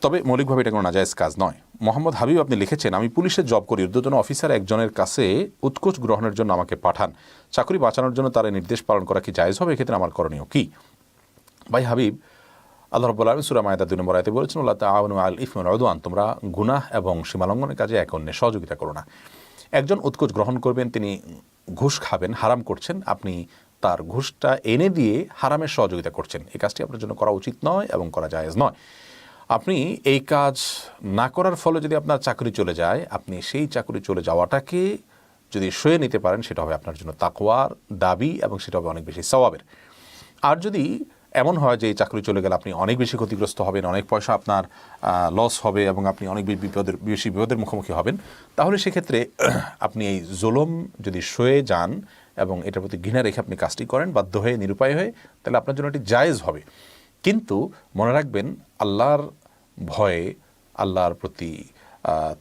তবে মৌলিকভাবে এটা কোনো নাজায়েজ কাজ নয়। মোহাম্মদ হাবিব আপনি লিখেছেন, আমি পুলিশে জব করি, ঊর্ধ্বতন অফিসার একজনের কাছে উৎকোচ গ্রহণের জন্য আমাকে পাঠান, চাকরি বাঁচানোর জন্য তার নির্দেশ পালন করা কি জায়েজ হবে? এক্ষেত্রে আমার করণীয় কি? ভাই হাবিব, আল্লাহ রাব্বুল আলামিন সূরা মায়েদা 2 নম্বর আয়াতে বলেছেন, ওয়ালা তাআওয়ানু আলাল ইসমি ওয়াল উদওয়ান, তোমরা গুনাহ এবং সীমালঙ্ঘনের কাজে একে অন্যের সহযোগিতা করো না। একজন উৎকোচ গ্রহণ করবেন, তিনি ঘুষ খাবেন, হারাম করছেন, আপনি তার ঘুষটা এনে দিয়ে হারামের সহযোগিতা করছেন, এই কাজটি আপনার জন্য করা উচিত নয় এবং করা জায়েজ নয়। আপনি এই কাজ না করার ফলে যদি আপনার চাকরি চলে যায়, আপনি সেই চাকরি চলে যাওয়াটাকে যদি সয়ে নিতে পারেন সেটা হবে আপনার জন্য তাকওয়ার দাবি এবং সেটা হবে অনেক বেশি সওয়াবের। আর যদি এমন হয় যে এই চাকরি চলে গেলে আপনি অনেক বেশি ক্ষতিগ্রস্ত হবেন, অনেক পয়সা আপনার লস হবে এবং আপনি অনেক বেশি বিপদের মুখোমুখি হবেন, তাহলে সেক্ষেত্রে আপনি এই জুলুম যদি সয়ে যান এবং এটার প্রতি ঘৃণা রেখে আপনি কাজটি করেন বাধ্য হয়ে নিরুপায় হয়ে, তাহলে আপনার জন্য এটি জায়েজ হবে। কিন্তু মনে রাখবেন, আল্লাহর ভয়ে, আল্লাহর প্রতি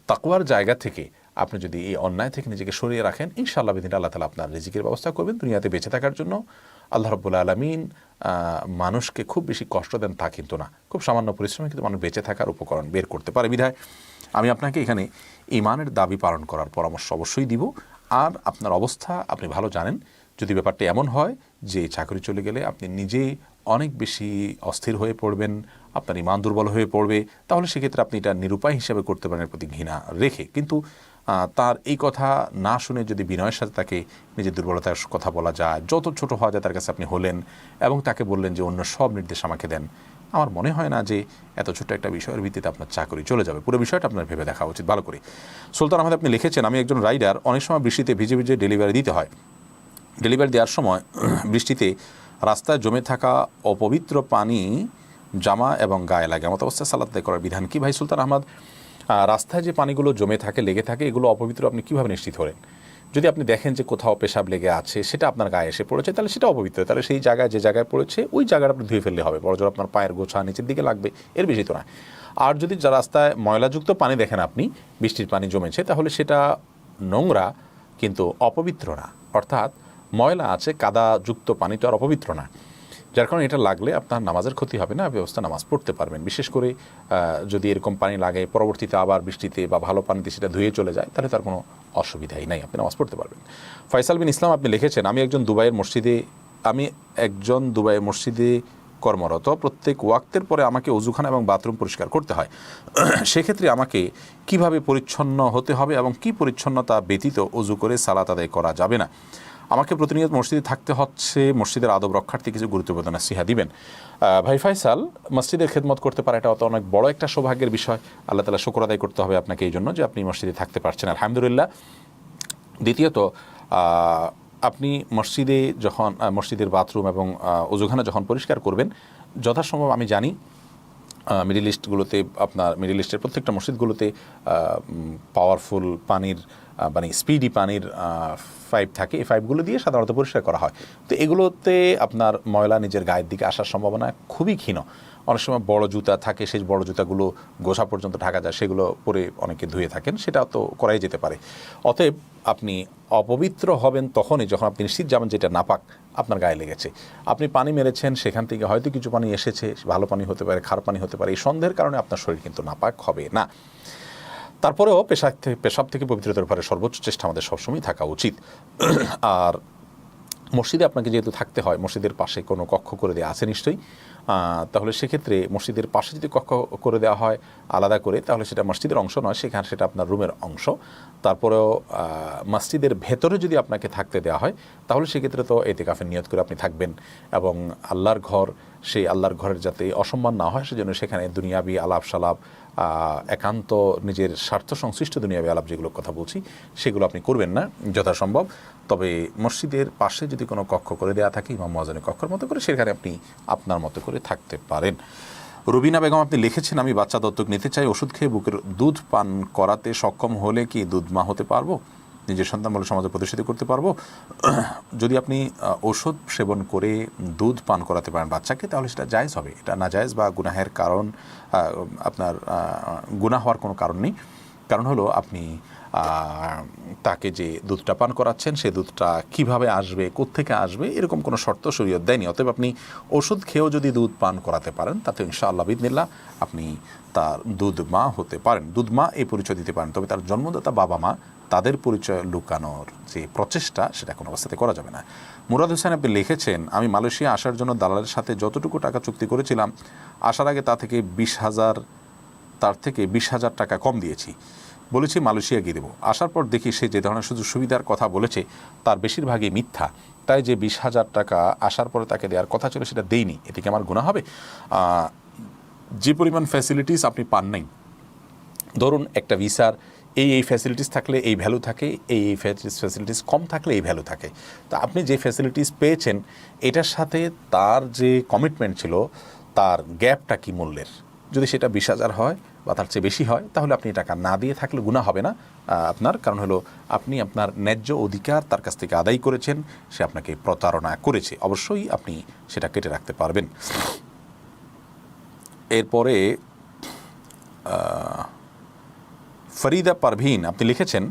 তাকওয়ার জায়গা থেকে আপনি যদি এই অন্যায় থেকে নিজেকে সরিয়ে রাখেন, ইনশাআল্লাহ বিদিন আল্লাহ তাআলা আপনার রিজিকের ব্যবস্থা করবেন। দুনিয়াতে বেঁচে থাকার জন্য আল্লাহ রাব্বুল আলামিন মানুষকে খুব বেশি কষ্ট দেন তা কিন্তু না, খুব সামান্য পরিশ্রমে কিন্তু মানুষ বেঁচে থাকার উপকরণ বের করতে পারে। বিধায় আমি আপনাকে এখানে ঈমানের দাবি পালন করার পরামর্শ অবশ্যই দিব। আর আপনার অবস্থা আপনি ভালো জানেন, যদি ব্যাপারটা এমন হয় যে চাকরি চলে গেলে আপনি নিজে অনেক বেশি অস্থির হয়ে পড়বেন, আপনার ঈমান দুর্বল হয়ে পড়বে, তাহলে সেক্ষেত্রে আপনি এটা নিরুপায় হিসাবে করতে পারেন এর প্রতি ঘৃণা রেখে। কিন্তু তার এই কথা না শুনে যদি বিনয়ের সাথে তাকে নিজের দুর্বলতার কথা বলা যায়, যত ছোট হওয়া যায় তার কাছে আপনি হলেন এবং তাকে বললেন যে অন্য সব নির্দেশ আমাকে দেন, আমার মনে হয় না যে এত ছোট্ট একটা বিষয়ের ভিত্তিতে আপনার চাকরি চলে যাবে। পুরো বিষয়টা আপনার ভেবে দেখা উচিত ভালো করে। সুলতান আহমেদ আপনি লিখেছেন, আমি একজন রাইডার, অনেক সময় বৃষ্টিতে ভিজে ভিজে ডেলিভারি দিতে হয়। ডেলিভারি দেওয়ার সময় বৃষ্টিতে রাস্তায় জমে থাকা অপবিত্র পানি জামা এবং গায়ে লাগে এমত অবস্থায় সালাত আদায় করার বিধান কি? ভাই সুলতান আহমদ, রাস্তায় যে পানিগুলো জমে থাকে, লেগে থাকে, এগুলো অপবিত্র আপনি কীভাবে নিশ্চিত করেন? যদি আপনি দেখেন যে কোথাও পেশাব লেগে আছে, সেটা আপনার গায়ে এসে পড়েছে, তাহলে সেটা অপবিত্র। তাহলে সেই জায়গায়, যে জায়গায় পড়েছে ওই জায়গাটা আপনি ধুয়ে ফেললে হবে। বড়জোর আপনার পায়ের গোছা নিচের দিকে লাগবে, এর বেশি তো না। আর যদি রাস্তায় ময়লাযুক্ত পানি দেখেন আপনি, বৃষ্টির পানি জমেছে, তাহলে সেটা নোংরা কিন্তু অপবিত্র না। অর্থাৎ ময়লা আছে, কাদাযুক্ত পানিটা আর অপবিত্র না, যার কারণে এটা লাগলে আপনার নামাজের ক্ষতি হবে না, ব্যবস্থা নামাজ পড়তে পারবেন। বিশেষ করে যদি এরকম পানি লাগে, পরবর্তীতে আবার বৃষ্টিতে বা ভালো পানিতে সেটা ধুয়ে চলে যায়, তাহলে তার কোনো অসুবিধাই নাই, আপনি নামাজ পড়তে পারবেন। ফয়সাল বিন ইসলাম, আপনি লিখেছেন, আমি একজন দুবাইয়ের মসজিদে কর্মরত। প্রত্যেক ওয়াক্তের পরে আমাকে অজুখানা এবং বাথরুম পরিষ্কার করতে হয়। সেক্ষেত্রে আমাকে কিভাবে পরিচ্ছন্ন হতে হবে এবং কি পরিচ্ছন্নতা ব্যতীত অজু করে সালাত আদায় করা যাবে না? আমাকে প্রতিনিয়ত মসজিদে থাকতে হচ্ছে, মসজিদের আদব রক্ষার্থে কিছু গুরুত্বপূর্ণ নসিহা দিবেন। ভাই ফয়সাল, মসজিদের খেদমত করতে পারে, এটা অনেক বড় একটা সৌভাগ্যের বিষয়। আল্লাহ তাআলা শুকর আদায় করতে হবে আপনাকে এই জন্য যে আপনি মসজিদে থাকতে পারছেন, আলহামদুলিল্লাহ। দ্বিতীয়ত, আপনি মসজিদের বাথরুম এবং অজুখানা যখন পরিষ্কার করবেন, যথাসম্ভব, আমি জানি মিডল ইস্টের প্রত্যেকটা মসজিদগুলোতে পাওয়ারফুল পানির মানে স্পিডি পানির পাইপ থাকে, এই পাইপগুলো দিয়ে সাধারণত পরিষ্কার করা হয়। তো এগুলোতে আপনার ময়লা নিজের গায়ের দিকে আসার সম্ভাবনা খুবই ক্ষীণ। অনেক সময় বড় জুতা থাকে, সেই বড় জুতাগুলো গোছা পর্যন্ত ঢাকা যায়, সেগুলো পরে অনেকে ধুয়ে থাকেন, সেটা তো করাই যেতে পারে। অতএব আপনি অপবিত্র হবেন তখনই যখন আপনি নিশ্চিত যাবেন যেটা নাপাক আপনার গায়ে লেগেছে। আপনি পানি মেরেছেন, সেখান থেকে হয়তো কিছু পানি এসেছে, ভালো পানি হতে পারে, খারাপ পানি হতে পারে, এই সন্দেহের কারণে আপনার শরীর কিন্তু নাপাক হবে না। তারপরেও পেশাব থেকে পবিত্রতার ব্যাপারে সর্বোচ্চ চেষ্টা আমাদের সবসময় থাকা উচিত। আর মসজিদে আপনাকে যেহেতু থাকতে হয়, মসজিদের পাশে কোনো কক্ষ করে দেওয়া আছে নিশ্চয়ই, তাহলে সেক্ষেত্রে মসজিদের পাশে যদি কক্ষ করে দেওয়া হয় আলাদা করে, তাহলে সেটা মসজিদের অংশ নয়, সেটা আপনার রুমের অংশ। তারপরেও মসজিদের ভেতরে যদি আপনাকে থাকতে দেওয়া হয়, তাহলে সেক্ষেত্রে তো ইতিকাফের নিয়ত করে আপনি থাকবেন, এবং আল্লাহর ঘর, সেই আল্লাহর ঘরের যাতে অসম্মান না হয় সেজন্য সেখানে দুনিয়াবি আলাপ সালাপ, একান্ত নিজের স্বার্থ সংশ্লিষ্ট দুনিয়াবি আলাপ যেগুলো কথা বলছি, সেগুলো আপনি করবেন না যথাসম্ভব। তবে মসজিদের পাশে যদি কোনো কক্ষ করে দেওয়া থাকে, ইমাম মুয়াজ্জিনের কক্ষের মতো করে, সেখানে আপনি আপনার মতো করে থাকতে পারেন। রুবিনা বেগম, আপনি লিখেছেন, আমি বাচ্চা দত্তক নিতে চাই, ওষুধ খেয়ে বুকের দুধ পান করাতে সক্ষম হলে কি দুধ মা হতে পারবো? নিজের সন্তান বলে সমাজে প্রতিষ্ঠিত করতে পারবো? যদি আপনি ওষুধ সেবন করে দুধ পান করাতে পারেন বাচ্চাকে, তাহলে সেটা জায়েজ হবে। এটা নাজায়েজ বা গুনাহের কারণ, আপনার গুনাহ হওয়ার কোনো কারণ নেই। কারণ হলো আপনি তাকে যে দুধটা পান করাচ্ছেন, সে দুধটা কিভাবে আসবে, কোত্থেকে আসবে, এরকম কোনো শর্ত শরীয়ত দেয়নি। অতএব আপনি ওষুধ খেয়েও যদি দুধ পান করাতে পারেন, তাতে ইনশাআল্লাহ বিদিনিল্লাহ আপনি তার দুধ মা হতে পারেন, দুধ মা এই পরিচয় দিতে পারেন। তবে তার জন্মদাতা বাবা মা, তাদের পরিচয় লুকানোর যে প্রচেষ্টা, সেটা কোনো অবস্থাতে করা যাবে না। মুরাদ হোসেন, আপনি লিখেছেন, আমি মালয়েশিয়া আসার জন্য দালালের সাথে যতটুকু টাকা চুক্তি করেছিলাম, আসার আগে তার থেকে 20,000 টাকা কম দিয়েছি, বলেছি মালয়েশিয়া গিয়ে দেবো। আসার পর দেখি সে যে ধরনের সুযোগ সুবিধার কথা বলেছে তার বেশিরভাগই মিথ্যা, তাই যে 20,000 টাকা আসার পরে তাকে দেওয়ার কথা ছিল সেটা দেইনি, এতে কি আমার গুনাহ হবে? যে পরিমাণ ফ্যাসিলিটিস আপনি পান নাই, ধরুন একটা ভিসার এই ফ্যাসিলিটিস থাকলে এই ভ্যালু থাকে, এই ফ্যাসিলিটিস কম থাকলে এই ভ্যালু থাকে। তা আপনি যে ফ্যাসিলিটিস পেয়েছেন, এটার সাথে তার যে কমিটমেন্ট ছিল, তার গ্যাপটা কি মূল্যের, যদি সেটা 20,000 হয় বা তার চেয়ে বেশি হয়, তাহলে আপনি টাকা না দিয়ে থাকলে গুনাহ হবে না আপনার। কারণ হলো আপনি আপনার ন্যায্য অধিকার তার কাছ থেকে আদায় করেছেন, সে আপনাকে প্রতারণা করেছে, অবশ্যই আপনি সেটা কেটে রাখতে পারবেন। এরপরে ফরিদা পারভিন, আপনি লিখেছেন,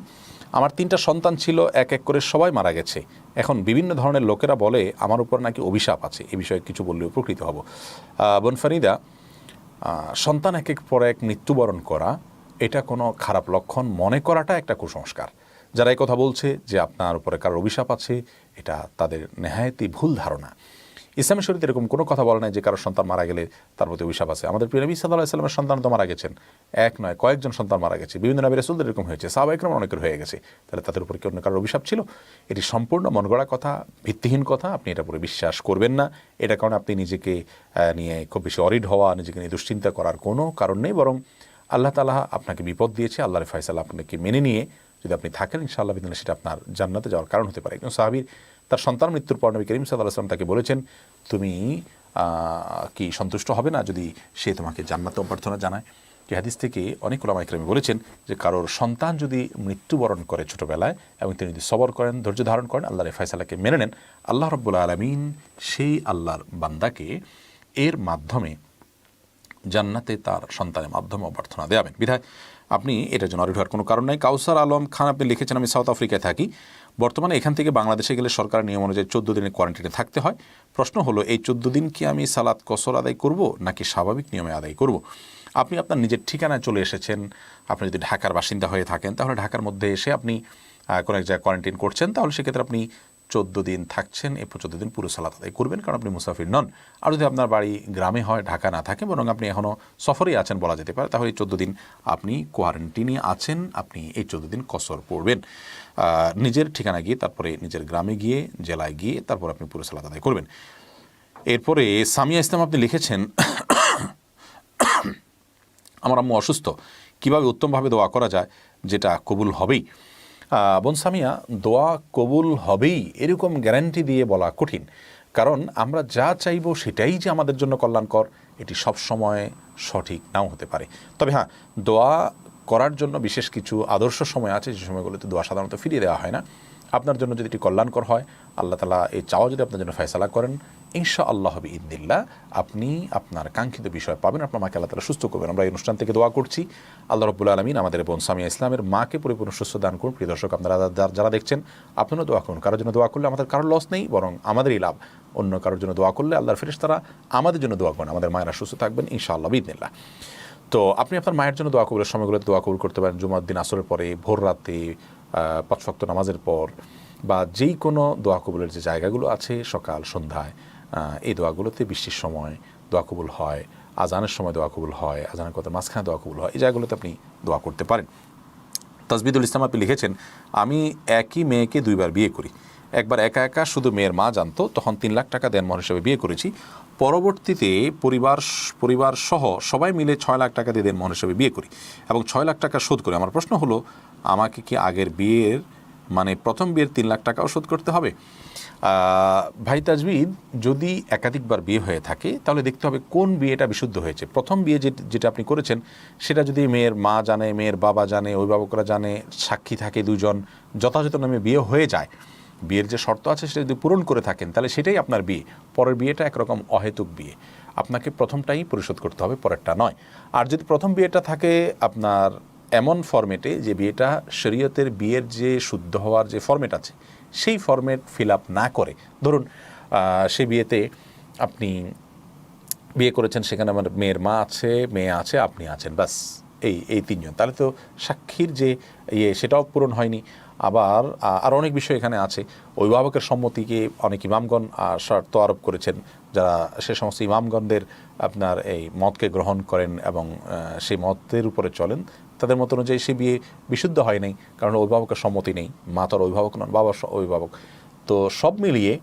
আমার 3টা সন্তান ছিল, এক এক করে সবাই মারা গেছে। এখন বিভিন্ন ধরনের লোকেরা বলে আমার উপর নাকি অভিশাপ আছে, এ বিষয়ে কিছু বললে উপকৃত হব। বোন ফরিদা, সন্তান এক এক পর এক মৃত্যুবরণ করা, এটা কোনো খারাপ লক্ষণ মনে করাটা একটা কুসংস্কার। যারা এই কথা বলছে যে আপনার উপরে কারোর অভিশাপ আছে, এটা তাদের নেহায়েতই ভুল ধারণা। ইসলামী শরীয়তে এরকম কোনো কথা বলে নাই যে কারোর সন্তান মারা গেলে তার প্রতি অভিশাপ আছে। আমাদের প্রিয় নবী সাল্লাল্লাহু আলাইহি ওয়াসাল্লামের সন্তান তো মারা গেছেন, এক নয় কয়েকজন সন্তান মারা গেছে, বিভিন্ন নবী রাসূলদের এরকম হয়েছে, সাহাবায়ে কেরাম অনেকের হয়ে গেছে। তাহলে তাদের উপর কি অন্য কারোর অভিশাপ ছিল? এটি সম্পূর্ণ মনগড়া কথা, ভিত্তিহীন কথা, আপনি এটা পুরো বিশ্বাস করবেন না। এটা কারণে আপনি নিজেকে নিয়ে খুব বেশি অরিড হওয়া, নিজেকে নিয়ে দুশ্চিন্তা করার কোনো কারণ নেই, বরং আল্লাহ তাআলা আপনাকে বিপদ দিয়েছে, আল্লাহর ফয়সালা আপনাকে মেনে নিয়ে যদি আপনি থাকেন, ইনশাআল্লাহ বিদিন সেটা আপনার জান্নাতে যাওয়ার কারণ হতে পারে। একজন সাহাবীর তার সন্তান মৃত্যুর পর নবী করিম সাল্লাল্লাহু আলাইহি ওয়াসাল্লাম তাকে বলেছেন, তুমি কি সন্তুষ্ট হবে না যদি সে তোমাকে জান্নাতে অভ্যর্থনা জানায়? এই হাদিস থেকে অনেক উলামা ইকরাম বলেছেন যে কারোর সন্তান যদি মৃত্যুবরণ করে ছোটোবেলায় এবং তিনি যদি সবর করেন, ধৈর্য ধারণ করেন, আল্লাহর ফয়সালাকে মেনে নেন, আল্লাহ রাব্বুল আলামিন সেই আল্লাহর বান্দাকে এর মাধ্যমে জান্নাতে তার সন্তানের মাধ্যমে অভ্যর্থনা দেওয়াবেন। বিধায় আপনি এটার জন্য অরিড হওয়ার কোনো কারণ নাই। কাউসার আলম খান আপনি লিখেছেন, আমি সাউথ আফ্রিকায় থাকি, বর্তমানে এখান থেকে বাংলাদেশে গেলে সরকারের নিয়ম অনুযায়ী 14 দিনের কোয়ারেন্টাইনে থাকতে হয়। প্রশ্ন হলো, এই 14 দিন কি আমি সালাত কসর আদায় করব নাকি স্বাভাবিক নিয়মে আদায় করব? আপনি আপনার নিজের ঠিকানায় চলে এসেছেন। আপনি যদি ঢাকার বাসিন্দা হয়ে থাকেন তাহলে ঢাকার মধ্যে এসে আপনি কোনো এক জায়গায় কোয়ারেন্টাইন করছেন, তাহলে সেক্ষেত্রে আপনি 14 দিন থাকছেন, এই 14 দিন পুরো সালাত আদায় করবেন, কারণ আপনি মুসাফির নন। আর যদি আপনার বাড়ি গ্রামে হয়, ঢাকা না থাকে, বরং আপনি এখনও সফরেই আছেন বলা যেতে পারে, তাহলে এই 14 দিন আপনি কোয়ারেন্টিনে আছেন, আপনি এই 14 দিন কসর পড়বেন। নিজের ঠিকানা গিয়ে, তারপরে নিজের গ্রামে গিয়ে, জেলায় গিয়ে, তারপর আপনি পুরো সালাত আদায় করবেন। এরপরে সামিয়া ইসলাম আপনি লিখেছেন, আমার আম্মু অসুস্থ, কীভাবে উত্তমভাবে দোয়া করা যায় যেটা কবুল হবেই? বোন সামিয়া, দোয়া কবুল হবেই এরকম গ্যারান্টি দিয়ে বলা কঠিন, কারণ আমরা যা চাইব সেটাই যে আমাদের জন্য কল্যাণকর, এটি সব সময় সঠিক নাও হতে পারে। তবে হ্যাঁ, দোয়া করার জন্য বিশেষ কিছু আদর্শ সময় আছে, যে সময়গুলোতে দোয়া সাধারণত ফিরিয়ে দেওয়া হয় না। আপনার জন্য যদি এটি কল্যাণকর হয়, আল্লাহ তাআলা এই চাওয়া যদি আপনার জন্য ফয়সালা করেন, ইনশাআল্লাহ বিইذনিল্লাহ আপনি আপনার কাঙ্ক্ষিত বিষয় পাবেন, আপনার মাকে আল্লাহ তাআলা সুস্থ করবেন। আমরা এই অনুষ্ঠান থেকে দোয়া করছি, আল্লাহ রাব্বুল আলামিন আমাদের বোন সামিয়া ইসলামের মাকে পরিপূর্ণ সুস্থ দান করুন। প্রিয় দর্শক, আপনারা যারা দেখছেন, আপনারাও দোয়া করুন। কারোর জন্য দোয়া করলে আমাদের কারোর লস নেই, বরং আমাদেরই লাভ। অন্য কারোর জন্য দোয়া করলে আল্লাহর ফেরেশতারা আমাদের জন্য দোয়া করেন, আমাদের মায়েরা সুস্থ থাকবেন ইনশাআল্লাহ বিইذনিল্লাহ। তো আপনি আপনার মায়ের জন্য দোয়া কবুলের সময়গুলোতে দোয়া কবুল করতে পারেন, জুমার দিন আসরের পরে, ভোর রাতে, 5 ওয়াক্ত নামাজের পর, বা যেই কোনো দোয়া কবুলের যে জায়গাগুলো আছে, সকাল সন্ধ্যায়, এই দোয়াগুলোতে বৃষ্টির সময় দোয়া কবুল হয়, আজানের সময় দোয়া কবুল হয়, আজানের কথা মাঝখানে দোয়া কবুল হয়, এই জায়গাগুলোতে আপনি দোয়া করতে পারেন। তাজবিদুল ইসলাম আপনি লিখেছেন, আমি একই মেয়েকে 2 বার বিয়ে করি। একবার একা একা শুধু মেয়ের মা জানতো, তখন 3 লাখ টাকা দেনমোহর হিসেবে বিয়ে করেছি। পরবর্তীতে পরিবার সহ সবাই মিলে 6 লাখ টাকা দিয়ে দেনমোহর হিসেবে বিয়ে করি এবং 6 লাখ টাকা শোধ করি। আমার প্রশ্ন হলো, আমাকে কি আগের বিয়ের মানে প্রথম বিয়ের 3 লাখ টাকাও শোধ করতে হবে? ভাই তাজবিদ, যদি একাধিকবার বিয়ে হয়ে থাকে তাহলে দেখতে হবে কোন বিয়েটা বিশুদ্ধ হয়েছে। প্রথম বিয়ে যেটা আপনি করেছেন, সেটা যদি মেয়ের মা জানে, মেয়ের বাবা জানে, অভিভাবকরা জানে, সাক্ষী থাকে 2 জন, যথাযথ নামে বিয়ে হয়ে যায়, বিয়ের যে শর্ত আছে সেটা যদি পূরণ করে থাকেন, তাহলে সেটাই আপনার বিয়ে। পরের বিয়েটা একরকম অহেতুক বিয়ে, আপনাকে প্রথমটাই পরিশোধ করতে হবে, পরেরটা নয়। আর যদি প্রথম বিয়েটা থাকে আপনার এমন ফরম্যাটে যে বিয়েটা শরীয়তের বিয়ের যে শুদ্ধ হওয়ার যে ফরম্যাট আছে, সেই ফরম্যাট ফিল আপ না করে, ধরুন সেই বিয়েতে আপনি বিয়ে করেছেন, সেখানে আমার মেয়ের মা আছে, মেয়ে আছে, আপনি আছেন, বাস এই 3 জন, তাহলে তো সাক্ষীর যে সেটাও পূরণ হয়নি। আবার আরও অনেক বিষয় এখানে আছে। অভিভাবকের সম্মতিকে অনেক ইমামগণ শর্ত আরোপ করেছেন, যারা সে সমস্ত ইমামগণদের আপনার এই মতকে গ্রহণ করেন এবং সেই মতের উপরে চলেন, তাদের মত অনুযায়ী সে বিয়ে বিশুদ্ধ হয় নাই, কারণ অভিভাবকের সম্মতি নেই। মা তার অভিভাবক নন, বাবার অভিভাবক। তো সব মিলিয়ে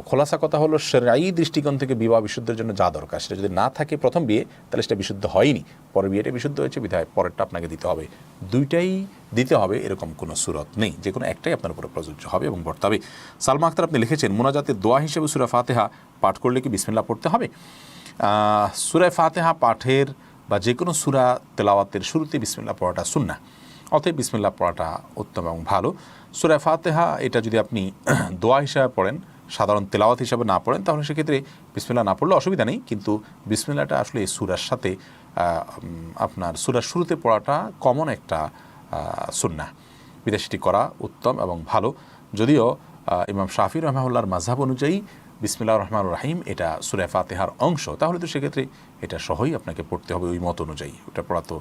খোলাসা কথা হলো, শরঈ দৃষ্টিকোণ থেকে বিবাহ বিশুদ্ধের জন্য যা দরকার সেটা যদি না থাকে প্রথম বিয়ে, তাহলে সেটা বিশুদ্ধ হয়নি। পরের বিয়েটা বিশুদ্ধ হয়েছে, বিধায় পরেরটা আপনাকে দিতে হবে। 2টাই দিতে হবে এরকম কোনো সুরত নেই, যে কোনো একটাই আপনার উপরে প্রযোজ্য হবে এবং বর্তাবে। সালমা আক্তার আপনি লিখেছেন, মুনাজাতের দোয়া হিসেবে সূরা ফাতিহা পাঠ করলে কি বিসমিল্লাহ পড়তে হবে? সূরা ফাতিহা পাঠের বা যে কোনো সূরা তেলাওয়াতের শুরুতে বিসমিল্লাহ পড়াটা সুন্নাহ, অতএব বিসমিল্লাহ পড়াটা উত্তম এবং ভালো। সূরা ফাতিহা এটা যদি আপনি দোয়া হিসাবে পড়েন, সাধারণ তেলাওয়াত হিসাবে না পড়েন, তাহলে সেক্ষেত্রে বিসমিল্লাহ না পড়লে অসুবিধা নেই, কিন্তু বিসমিল্লাহটা আসলে এই সূরার সাথে আপনার সূরার শুরুতে পড়াটা কমন একটা সুন্নাহ, বিদেশটি করা উত্তম এবং ভালো। যদিও ইমাম শাফি রাহমাহুল্লাহর মাযহাব অনুযায়ী বিসমিল্লাহির রহমানির রহিম এটা সূরা ফাতিহার অংশ, তাহলে তো সেক্ষেত্রে এটা সহই আপনাকে পড়তে হবে ওই মত অনুযায়ী, ওটা পড়া তো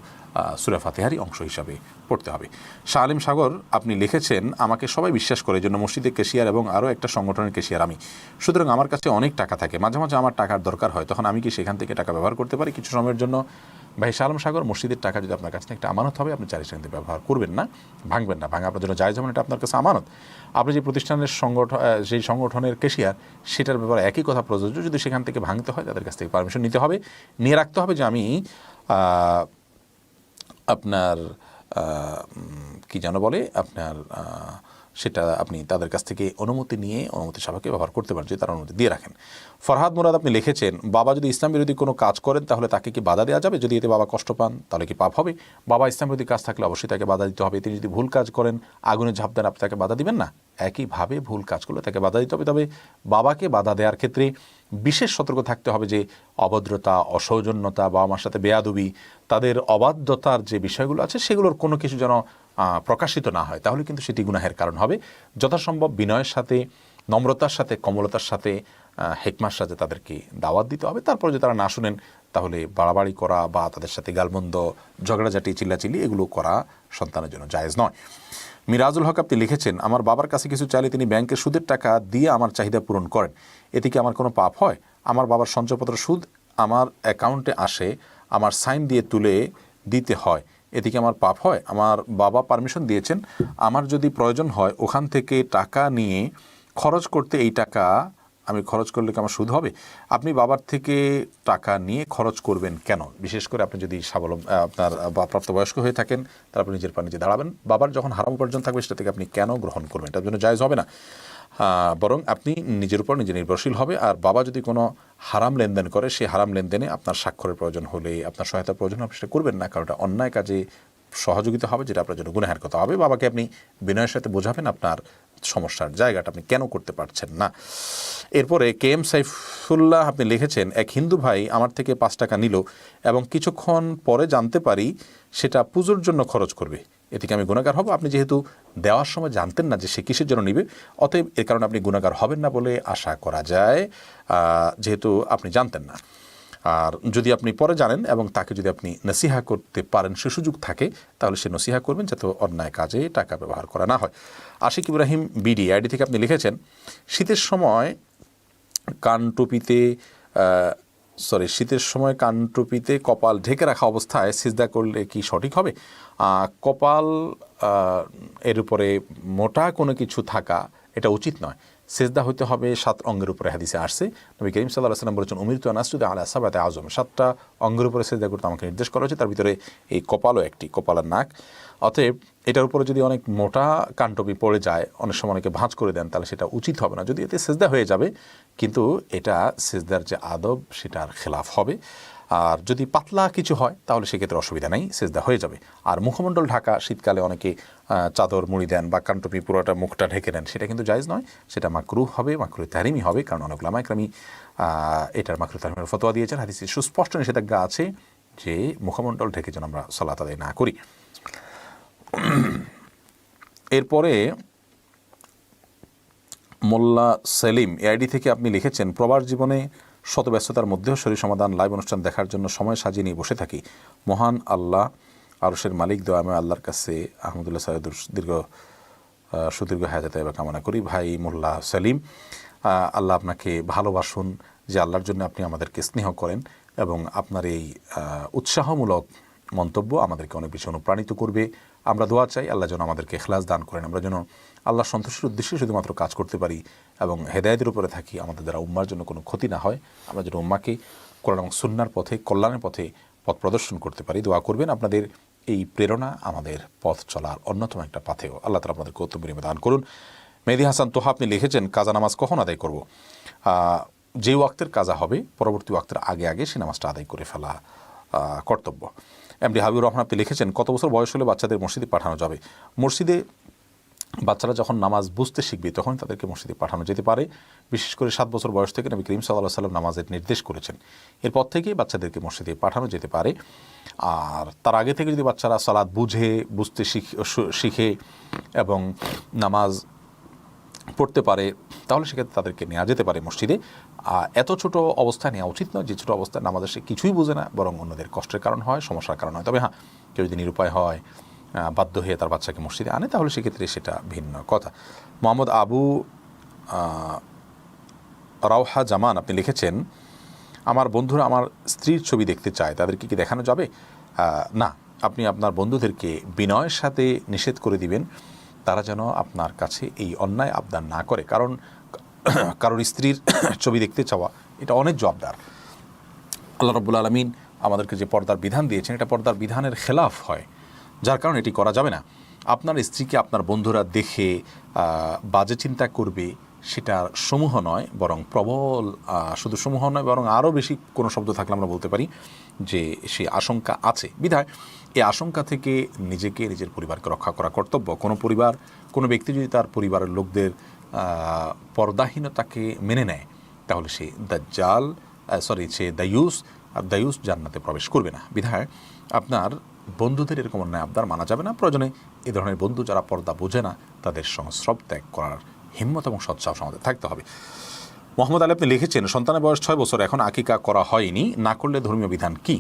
সূরা ফাতিহারই অংশ হিসাবে পড়তে হবে। শাহ আলিম সাগর আপনি লিখেছেন, আমাকে সবাই বিশ্বাস করে, জন্য মসজিদের ক্যাশিয়ার এবং আরও একটা সংগঠনের ক্যাশিয়ার আমি, সুতরাং আমার কাছে অনেক টাকা থাকে, মাঝে মাঝে আমার টাকার দরকার হয়, তখন আমি কি সেখান থেকে টাকা ব্যবহার করতে পারি কিছু সময়ের জন্য? ভাই শাহ আলম সাগর, মসজিদের টাকা যদি আপনার কাছে একটা আমানত হবে, আপনি চাইলে সেখান থেকে ব্যবহার করবেন না, ভাঙবেন না। ভাঙা আপনার জন্য জায়েজ হবে না, এটা আপনার কাছে আমানত। আপনি যে প্রতিষ্ঠানের যেই সংগঠনের ক্যাশিয়ার, সেটার ব্যাপারে একই কথা প্রযোজ্য। যদি সেখান থেকে ভাঙতে হয়, তাদের কাছ থেকে পারমিশন নিতে হবে, নিয়ে রাখতে হবে যে আমি আপনার কি যেন বলে, আপনার সেটা আপনি তাদের কাছ থেকে অনুমতি নিয়ে অনুমতি সাপেক্ষে ব্যবহার করতে পারেন যদি তারা অনুমতি দিয়ে রাখেন। ফরহাদ মুরাদ আপনি লিখেছেন, বাবা যদি ইসলাম বিরোধী কোনো কাজ করেন তাহলে তাকে কি বাধা দেওয়া যাবে? যদি এতে বাবা কষ্ট পান তাহলে কি পাপ হবে? বাবা ইসলাম বিরোধী কাজ থাকলে অবশ্যই তাকে বাধা দিতে হবে। তিনি যদি ভুল কাজ করেন, আগুনে ঝাঁপ দেন, আপনি তাকে বাধা দিবেন না? একইভাবে ভুল কাজ করলে তাকে বাধা দিতে হবে। তবে বাবাকে বাধা দেওয়ার ক্ষেত্রে বিশেষ সতর্ক থাকতে হবে যে অভদ্রতা, অসৌজন্যতা, বাবা মার সাথে বেয়াদবি, তাদের অবাধ্যতার যে বিষয়গুলো আছে সেগুলোর কোনো কিছু যেন প্রকাশিত না হয়, তাহলে কিন্তু সেটি গুনাহের কারণ হবে। যথাসম্ভব বিনয়ের সাথে, নম্রতার সাথে, কমলতার সাথে, হেকমার সাথে তাদেরকে দাওয়াত দিতে হবে। তারপরে যদি তারা না শুনেন তাহলে বাড়াবাড়ি করা বা তাদের সাথে গালমন্দ, ঝগড়াঝাটি, চিল্লাচিল্লি এগুলো করা সন্তানের জন্য জায়েজ নয়। মিরাজুল হক আপনি লিখেছেন, আমার বাবার কাছে কিছু চাইলে তিনি ব্যাংকের সুদের টাকা দিয়ে আমার চাহিদা পূরণ করেন, এতে কি আমার কোনো পাপ হয়? আমার বাবার সঞ্চয়পত্র সুদ আমার অ্যাকাউন্টে আসে, আমার সাইন দিয়ে তুলে দিতে হয়, এতে কি আমার পাপ হয়? আমার বাবা পারমিশন দিয়েছেন, আমার যদি প্রয়োজন হয় ওখান থেকে টাকা নিয়ে খরচ করতে, এই টাকা আমি খরচ করলে কি আমার সুদ হবে? আপনি বাবার থেকে টাকা নিয়ে খরচ করবেন কেন? বিশেষ করে আপনি যদি আপনার প্রাপ্তবয়স্ক হয়ে থাকেন, তারপর নিজের পা নিজে দাঁড়াবেন। বাবার যখন হারাম উপার্জন থাকবে সেটা থেকে আপনি কেন গ্রহণ করবেন? এটার জন্য জায়েজ হবে না। বরং আপনি নিজের উপর নিজে নির্ভরশীল হবে। আর বাবা যদি কোনো হারাম লেনদেন করে, সেই হারাম লেনদেনে আপনার স্বাক্ষরের প্রয়োজন হলে, আপনার সহায়তার প্রয়োজন হবে, সেটা করবেন না, কারণ এটা অন্যায় কাজে সহযোগিতা হবে, যেটা আপনার জন্য গুনাহের কথা হবে। বাবাকে আপনি বিনয়ের সাথে বোঝাবেন আপনার সমস্যার জায়গাটা আপনি কেন করতে পারছেন না। এরপরে KM সাইফুল্লাহ আপনি লিখেছেন, এক হিন্দু ভাই আমার থেকে 5 টাকা নিল এবং কিছুক্ষণ পরে জানতে পারি সেটা পুজোর জন্য খরচ করবে, এতে কি আমি গুনাহগার হব? আপনি যেহেতু দেওয়ার সময় জানতেন না যে সে কিসের জন্য নিবে, অতএব এর কারণে আপনি গুনাহগার হবেন না বলে আশা করা যায়, যেহেতু আপনি জানতেন না। আর যদি আপনি পরে জানেন এবং তাকে যদি আপনি নসিহা করতে পারেন, সে সুযোগ থাকে, তাহলে সে নসিহা করবেন যাতে অন্যায় কাজে টাকা ব্যবহার করা না হয়। আশিক ইব্রাহিম বিডি আইডি থেকে আপনি লিখেছেন, শীতের সময় কানটুপিতে কপাল ঢেকে রাখা অবস্থায় সিজদা করলে কি সঠিক হবে? কপাল এর উপরে মোটা কোনো কিছু থাকা এটা উচিত নয়। সেজদা হইতে হবে 7 অঙ্গের উপরে, হাদিসে আসছে। নবী করিম সাল্লাল্লাহু আলাইহি ওয়াসাল্লাম বলেছেন, উমিরতু আন আসজুদা আলা সাবআতি আযম, 7টা অঙ্গের উপরে সেজদা করতে আমাকে নির্দেশ করা হয়েছে, তার ভিতরে এই কপালও একটি, কপাল আর নাক। অতএব এটার উপরে যদি অনেক মোটা কানটুপি পড়ে যায়, অনেক সময় অনেকে ভাঁজ করে দেন, তাহলে সেটা উচিত হবে না। যদি এতে সেজদা হয়ে যাবে, কিন্তু এটা সেজদার যে আদব সেটার খেলাফ হবে। আর যদি পাতলা কিছু হয় তাহলে সেক্ষেত্রে অসুবিধা নেই, সেজদা হয়ে যাবে। আর মুখমণ্ডল ঢাকা, শীতকালে অনেকে চাদর মুড়ি দেন বা কানটুপি পুরোটা মুখটা ঢেকে নেন, সেটা কিন্তু জায়েজ নয়, সেটা মাকরুহ হবে, মাকরুহ তাহরিমি হবে। কারণ অনেক উলামা ইকরাম এটার মাকরুহ তাহরিমের ফতোয়া দিয়েছেন। হাদিসে সুস্পষ্ট নিষেধাজ্ঞা আছে যে মুখমণ্ডল ঢেকে যেন আমরা সালাত আদায় না করি। এরপরে মোল্লা সেলিম এআইডি থেকে আপনি লিখেছেন, প্রবাস জীবনে শত ব্যস্ততার মধ্যেও শরীর সমাধান লাইভ অনুষ্ঠান দেখার জন্য সময় সাজিয়ে নিয়ে বসে থাকি। মহান আল্লাহ আরশের মালিক দয়াময় আল্লাহর কাছে আহমদুল্লাহ সাহেদুর সুদীর্ঘ হায়াতে এবার কামনা করি। ভাই মোল্লা সেলিম, আল্লাহ আপনাকে ভালোবাসুন যে আল্লাহর জন্য আপনি আমাদেরকে স্নেহ করেন, এবং আপনার এই উৎসাহমূলক মন্তব্য আমাদেরকে অনেক বেশি অনুপ্রাণিত করবে। আমরা দোয়া চাই আল্লাহ যেন আমাদেরকে ইখলাস দান করেন, আমরা যেন আল্লাহ সন্তুষ্টির উদ্দেশ্যে শুধুমাত্র কাজ করতে পারি এবং হেদায়েতের উপরে থাকি, আমাদের দ্বারা উম্মার জন্য কোনো ক্ষতি না হয়, আমরা যেন উম্মাকে কোরআন এবং সুন্নাহর পথে, কল্যাণের পথে পথ প্রদর্শন করতে পারি। দোয়া করবেন আপনাদের এই প্রেরণা আমাদের পথ চলার অন্যতম একটা পাথেয়। আল্লাহ তাআলা আপনাদেরকে উত্তম বিনিময় দান করুন। মেহেদী হাসান তোহা আপনি লিখেছেন, কাজা নামাজ কখন আদায় করব? যে ওয়াক্তের কাজা হবে পরবর্তী ওয়াক্তের আগে আগে সে নামাজটা আদায় করে ফেলা কর্তব্য। এমডি হাবিবুর রহমান আপনি লিখেছেন, কত বছর বয়স হলে বাচ্চাদের মসজিদে পাঠানো যাবে? মসজিদে বাচ্চারা যখন নামাজ বুঝতে শিখবে তখন তাদেরকে মসজিদে পাঠানো যেতে পারে। বিশেষ করে 7 বছর বয়স থেকে নবী করিম সাল্লাল্লাহু আলাইহি ওয়াসাল্লাম নামাজের নির্দেশ করেছেন, এরপর থেকেই বাচ্চাদেরকে মসজিদে পাঠানো যেতে পারে। আর তার আগে থেকে যদি বাচ্চারা সালাত বুঝতে শিখে এবং নামাজ পড়তে পারে তাহলে সেক্ষেত্রে তাদেরকে নেওয়া যেতে পারে মসজিদে। এত ছোট অবস্থায় নেওয়া উচিত নয় যে ছোটো অবস্থায় নামাজে সে কিছুই বোঝে না, বরং অন্যদের কষ্টের কারণ হয়, সমস্যার কারণ হয়। তবে হ্যাঁ, কেউ যদি নিরুপায় হয়, বাধ্য হয়ে তার বাচ্চাকে মসজিদে আনে, তাহলে সেক্ষেত্রে সেটা ভিন্ন কথা। মোহাম্মদ আবু রাওহা জামান আপনি লিখেছেন, আমার বন্ধুরা আমার স্ত্রীর ছবি দেখতে চায়, তাদেরকে কি দেখানো যাবে? না, আপনি আপনার বন্ধুদেরকে বিনয়ের সাথে নিষেধ করে দিবেন তারা যেন আপনার কাছে এই অন্যায় আবদার না করে। কারণ কারোর স্ত্রীর ছবি দেখতে চাওয়া এটা অনেক জবাবদার। আল্লাহ রাব্বুল আলামিন আমাদেরকে যে পর্দার বিধান দিয়েছেন, এটা পর্দার বিধানের খেলাফ হয়, যার কারণে এটি করা যাবে না। আপনার স্ত্রীকে আপনার বন্ধুরা দেখে বাজে চিন্তা করবে সেটার সমূহ নয়, বরং প্রবল, শুধু সমূহ নয় বরং আরও বেশি কোনো শব্দ থাকলে আমরা বলতে পারি যে সে আশঙ্কা আছে। বিধায় এই আশঙ্কা থেকে নিজেকে, নিজের পরিবারকে রক্ষা করা কর্তব্য। কোনো ব্যক্তি যদি তার পরিবারের লোকদের পর্দাহীনতাকে মেনে নেয়, তাহলে সে দায়ুস, আর দায়ুস জান্নাতে প্রবেশ করবে না। বিধায় আপনার বন্ধুদের এরকম অন্যায় আবদার মানা যাবে না। প্রয়োজনে এই ধরনের বন্ধু যারা পর্দা বোঝে না, তাদের সংস্রব ত্যাগ করার হিম্মত এবং সৎসাহস আমাদের থাকতে হবে। মোহাম্মদ আলী আপনি লিখেছেন, সন্তানের বয়স 6 বছর, এখন আকিকা করা হয়নি, না করলে ধর্মীয় বিধান কি?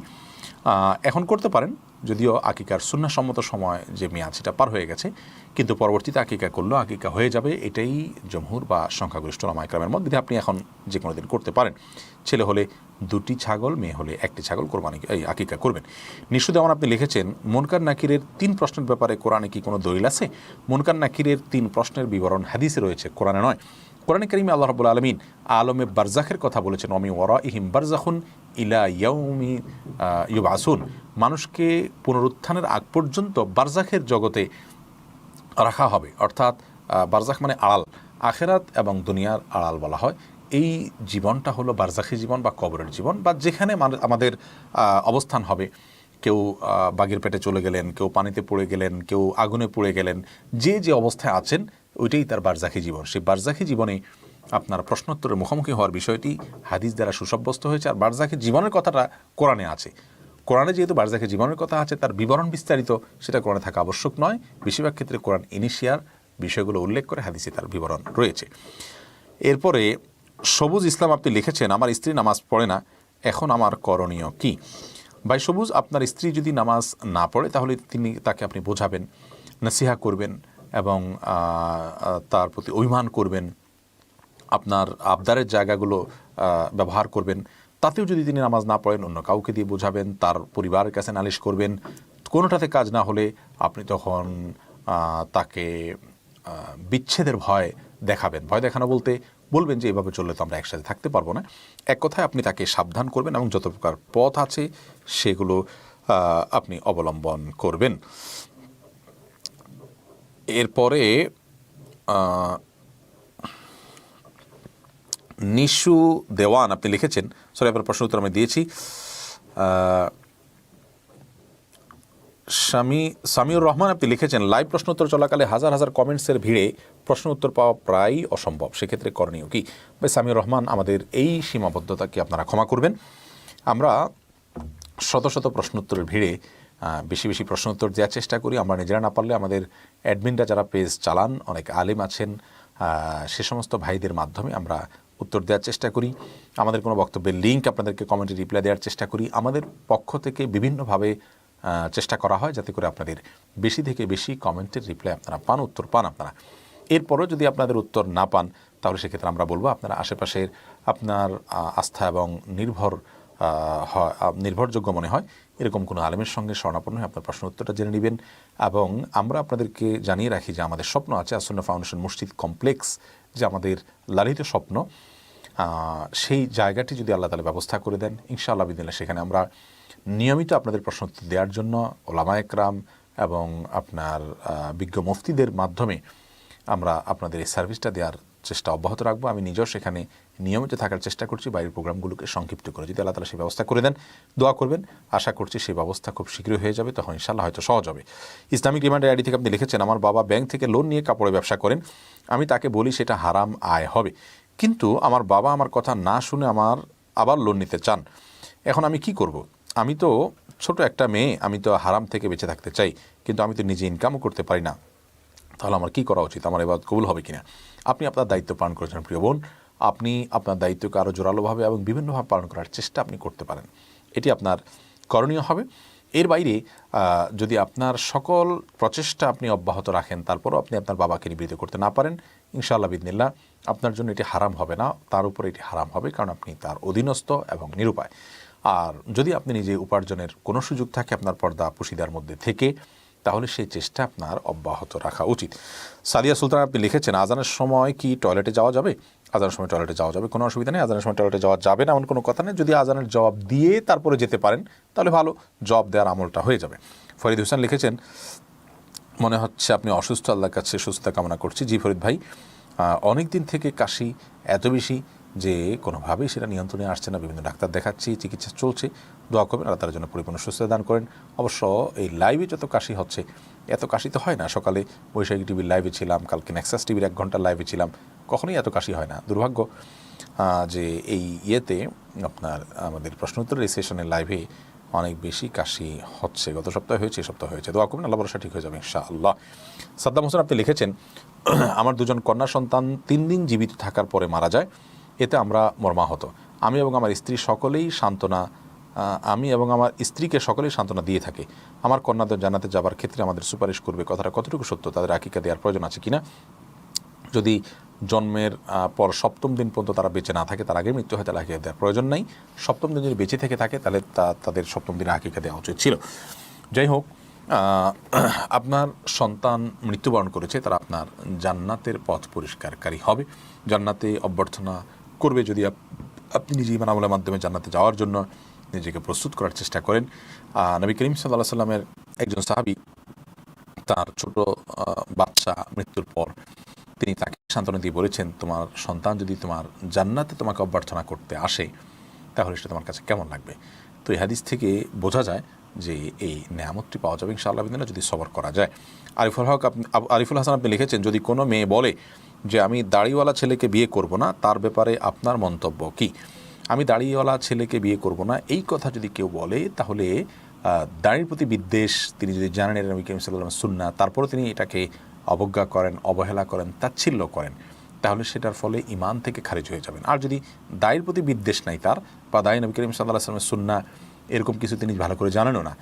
এখন করতে পারেন, যদিও আকিকার সুন্নাহসম্মত সময় যে মেয়াদ সেটা পার হয়ে গেছে, কিন্তু পরবর্তীতে আকিকা করলেও আকিকা হয়ে যাবে, এটাই জমহুর বা সংখ্যাগরিষ্ঠ ওলামা ইকরামের মত। বিধায় আপনি এখন যে কোনো দিন করতে পারেন। ছেলে হলে 2টি ছাগল, মেয়ে হলে 1টি ছাগল আকিকা করবেন। নিশুদেওয়ান আপনি লিখেছেন, মুনকার নাকিরের 3 প্রশ্নের ব্যাপারে কোরআনে কি কোনো দলিল আছে? মুনকার নাকিরের 3 প্রশ্নের বিবরণ হাদিসে রয়েছে, কোরআনে নয়। কোরআনে কারিমে আল্লাহ রাব্বুল আলামিন আলমে বারজাখের কথা বলেছেন, ওমি ওয়ারাইহিম বারজাখুন ইলা ইয়াউমি ইউবআসুন। মানুষকে পুনরুত্থানের আগ পর্যন্ত বারজাখের জগতে রাখা হবে, অর্থাৎ বারজাখ মানে আড়াল, আখেরাত এবং দুনিয়ার আড়াল বলা হয়। এই জীবনটা হলো বারজাখী জীবন বা কবরের জীবন, বা যেখানে আমাদের অবস্থান হবে। কেউ বাঘের পেটে চলে গেলেন, কেউ পানিতে পড়ে গেলেন, কেউ আগুনে পড়ে গেলেন, যে অবস্থায় আছেন ওইটাই তার বারজাখী জীবন। সেই বারজাখী জীবনে আপনার প্রশ্নোত্তরের মুখোমুখি হওয়ার বিষয়টি হাদিস দ্বারা সুসাব্যস্ত হয়েছে। আর বারজাখী জীবনের কথাটা কোরআনে আছে। কোরআনে যেহেতু বারজাখী জীবনের কথা আছে, তার বিবরণ বিস্তারিত সেটা কোরআনে থাকা আবশ্যক নয়। বেশিরভাগ ক্ষেত্রে কোরআন ইনিশিয়ার বিষয়গুলো উল্লেখ করে হাদিসে তার বিবরণ রয়েছে। এরপরে সবুজ ইসলাম আপনি লিখেছেন, আমার স্ত্রী নামাজ পড়ে না, এখন আমার করণীয় কি? ভাই সবুজ, আপনার স্ত্রী যদি নামাজ না পড়ে তাহলে তাকে আপনি বোঝাবেন, নসিহা করবেন এবং তার প্রতি অভিমান করবেন, আপনার আবদারের জায়গাগুলো ব্যবহার করবেন। তাতেও যদি তিনি নামাজ না পড়েন, অন্য কাউকে দিয়ে বোঝাবেন, তার পরিবারের কাছে নালিশ করবেন। কোনোটাতে কাজ না হলে আপনি তখন তাকে বিচ্ছেদের ভয় দেখাবেন। ভয় দেখানো বলতে বলবেন যে এভাবে চললে তো আমরা একসাথে থাকতে পারবো না। এক কথায় আপনি তাকে সাবধান করবেন এবং যত প্রকার পথ আছে সেগুলো আপনি অবলম্বন করবেন। এরপরে নিশু দেওয়ান আপনি লিখেছেন, আপনার প্রশ্ন উত্তর আমি দিয়েছি। সামিউর রহমান আপনি লিখেছেন, লাইভ প্রশ্ন উত্তর চলাকালে হাজার হাজার কমেন্টসের ভিড়ে প্রশ্ন উত্তর পাওয়া প্রায় অসম্ভব, সেক্ষেত্রে করণীয় কি? ভাই সামিউর রহমান, আমাদের এই সীমাবদ্ধতাকে আপনারা ক্ষমা করবেন। আমরা শত শত প্রশ্ন উত্তরের ভিড়ে বেশি বেশি প্রশ্ন উত্তর দেওয়ার চেষ্টা করি। আমরা নিজেরা না পারলে আমাদের অ্যাডমিনরা যারা পেজ চালান, অনেক আলেম আছেন, সে সমস্ত ভাইদের মাধ্যমে আমরা উত্তর দেওয়ার চেষ্টা করি। আমাদের কোনো বক্তব্যের লিঙ্ক আপনাদেরকে কমেন্টে রিপ্লাই দেওয়ার চেষ্টা করি। আমাদের পক্ষ থেকে বিভিন্নভাবে চেষ্টা করা হয় যাতে করে আপনাদের বেশি থেকে বেশি কমেন্টের রিপ্লাই আপনারা পান, উত্তর পান আপনারা। এরপরও যদি আপনাদের উত্তর না পান, তাহলে সেক্ষেত্রে আমরা বলবো আপনারা আশেপাশের আপনার আস্থা এবং নির্ভরযোগ্য মনে হয় এরকম কোনো আলেমের সঙ্গে শরণাপন্ন হয়ে আপনার প্রশ্ন উত্তরটা জেনে নেবেন। এবং আমরা আপনাদেরকে জানিয়ে রাখি যে আমাদের স্বপ্ন আছে আসুন্নাহ ফাউন্ডেশন মসজিদ কমপ্লেক্স, যে আমাদের লালিত স্বপ্ন, সেই জায়গাটি যদি আল্লাহ তাআলা ব্যবস্থা করে দেন, ইনশাআল্লাহ বিদিনিল্লাহ সেখানে আমরা নিয়মিত আপনাদের প্রশ্ন উত্তর দেওয়ার জন্য ওলামা একরাম এবং আপনার বিজ্ঞ মুফতিদের মাধ্যমে আমরা আপনাদের এই সার্ভিসটা দেওয়ার চেষ্টা অব্যাহত রাখবো। আমি নিজেও সেখানে নিয়মিত থাকার চেষ্টা করছি, বাইরের প্রোগ্রামগুলোকে সংক্ষিপ্ত করে। যদি আল্লাহ তাআলা সেই ব্যবস্থা করে দেন, দোয়া করবেন। আশা করছি সেই ব্যবস্থা খুব শীঘ্রই হয়ে যাবে, তখন ইনশাআল্লাহ হয়তো সহজ হবে। ইসলামিক রিমান্ডার আইডি থেকে আপনি লিখেছেন, আমার বাবা ব্যাংক থেকে লোন নিয়ে কাপড়ের ব্যবসা করেন, আমি তাকে বলি সেটা হারাম আয় হবে, কিন্তু আমার বাবা আমার কথা না শুনে আমার আবার লোন নিতে চান। এখন আমি কি করব? আমি তো ছোট একটা মেয়ে, আমি তো হারাম থেকে বেঁচে থাকতে চাই, কিন্তু আমি তো নিজে ইনকামও করতে পারি না। তাহলে আমার কী করা উচিত? আমার ইবাদত কবুল হবে কিনা? আপনি আপনার দায়িত্ব পালন করেছেন প্রিয় বোন। আপনি আপনার দায়িত্বকে আরও জোরালোভাবে এবং বিভিন্নভাবে পালন করার চেষ্টা আপনি করতে পারেন, এটি আপনার করণীয় হবে। এর বাইরে যদি আপনার সকল প্রচেষ্টা আপনি অব্যাহত রাখেন, তারপরও আপনি আপনার বাবাকে নিবৃত্ত করতে না পারেন, ইনশাআল্লাহ বিদিনিল্লাহ আপনার জন্য এটি হারাম হবে না, তার উপরে এটি হারাম হবে, কারণ আপনি তার অধীনস্থ এবং নিরুপায়। আর যদি আপনি নিজে উপার্জনের কোনো সুযোগ থাকে আপনার পর্দা পুশিদার মধ্যে থেকে, তাহলে সেই চেষ্টা আপনার অব্যাহত রাখা উচিত। সাদিয়া সুলতান আপনি লিখেছেন, আজানের সময় কি টয়লেটে যাওয়া যাবে? আজানের সময় টয়লেটে যাওয়া যাবে, কোনো অসুবিধা নেই। আজানের সময় টয়লেটে যাওয়া যাবে না এমন কোনো কথা নেই। যদি আজানের জবাব দিয়ে তারপরে যেতে পারেন তাহলে ভালো, জবাব দেওয়ার আমলটা হয়ে যাবে। ফরিদ হোসেন লিখেছেন, মনে হচ্ছে আপনি অসুস্থ, আল্লাহর কাছে সুস্থতা কামনা করছি। জি ফরিদ ভাই, অনেক দিন থেকে কাশি এত বেশি যে কোনোভাবেই সেটা নিয়ন্ত্রণে আসছে না, বিভিন্ন ডাক্তার দেখাচ্ছি, চিকিৎসা চলছে। দোয়া করবেন আল্লাহ তার জন্য পরিপূর্ণ সুস্থতা দান করেন। অবশ্য এই লাইভে যত কাশি হচ্ছে, এত কাশি তো হয় না। সকালে বৈশাখী টিভির লাইভে ছিলাম, কালকে নেক্সাস টিভির 1 ঘন্টার লাইভে ছিলাম, কখনোই এত কাশি হয় না। দুর্ভাগ্য যে এই ইয়েতে আপনার আমাদের প্রশ্ন উত্তরের এই সেশনের লাইভে অনেক বেশি কাশি হচ্ছে। গত সপ্তাহে হয়েছে, এই সপ্তাহে হয়েছে। দোয়া করবেন আল্লাহ ভরসা ঠিক হয়ে যাবে ইনশাআল্লাহ। সাদ্দাম হোসেন আপনি লিখেছেন, আমার 2জন কন্যা সন্তান 3 দিন জীবিত থাকার পরে মারা যায়, এতে আমরা মর্মাহত। আমি এবং আমার স্ত্রীকে সকলেই সান্ত্বনা দিয়ে থাকি। আমার কন্যাদের জান্নাতে যাবার ক্ষেত্রে আমাদের সুপারিশ করবে, কথাটা কতটুকু সত্য? তাদের আকিকা দেওয়ার প্রয়োজন আছে কিনা? যদি জন্মের পর 7ম দিন পর্যন্ত তারা বেঁচে না থাকে, তার আগে মৃত্যু হয়, তাহলে আকিকা দেওয়ার প্রয়োজন নেই। 7ম দিন যদি বেঁচে থেকে থাকে তাহলে তাদের 7ম দিনে আকিকা দেওয়া উচিত ছিল। যাই হোক, আপনার সন্তান মৃত্যুবরণ করেছে, তারা আপনার জান্নাতের পথ পরিষ্কারকারী হবে, জান্নাতে অভ্যর্থনা করবে যদি আপনি নিজে ঈমান আমলের মাধ্যমে জান্নাতে যাওয়ার জন্য নিজেকে প্রস্তুত করার চেষ্টা করেন। নবী করিম সাল্লাল্লাহু আলাইহি সাল্লামের একজন সাহাবী, তার ছোট বাচ্চা মৃত্যুর পর তিনি তাকে সান্ত্বনা দিয়ে বলেছেন, তোমার সন্তান যদি তোমার জান্নাতে তোমাকে অভ্যর্থনা করতে আসে তাহলে সেটা তোমার কাছে কেমন লাগবে? তো এই হাদিস থেকে বোঝা যায় যে এই নেয়ামতটি পাওয়া যাবে ইনশাআল্লাহ বিদিনা যদি সবর করা যায়। আরিফুল হাসান আপনি লিখেছেন, যদি কোনো মেয়ে বলে যে আমি দাড়িওয়ালা ছেলেকে বিয়ে করব না, তার ব্যাপারে আপনার মন্তব্য কি? আমি দাড়িওয়ালা ছেলেকে বিয়ে করব না, এই কথা যদি কেউ বলে তাহলে দাড়ির প্রতি বিদ্বেষ, তিনি যদি জানেন এটা নবী করিম সাল্লাল্লাহু আলাইহি ওয়াসাল্লাম সুন্নাহ, তারপরে তিনি এটাকে অবজ্ঞা করেন, অবহেলা করেন, তাচ্ছিল্য করেন, তাহলে সেটার ফলে ঈমান থেকে খারিজ হয়ে যাবেন। আর যদি দায়ের প্রতি বিদ্বেষ নাই তার, বা দায় নবী করিম সাল্লাল্লাহু আলাইহি ওয়াসাল্লামের সুন্নাহ এরকম কিছু তিনি ভালো করে জানেনও না,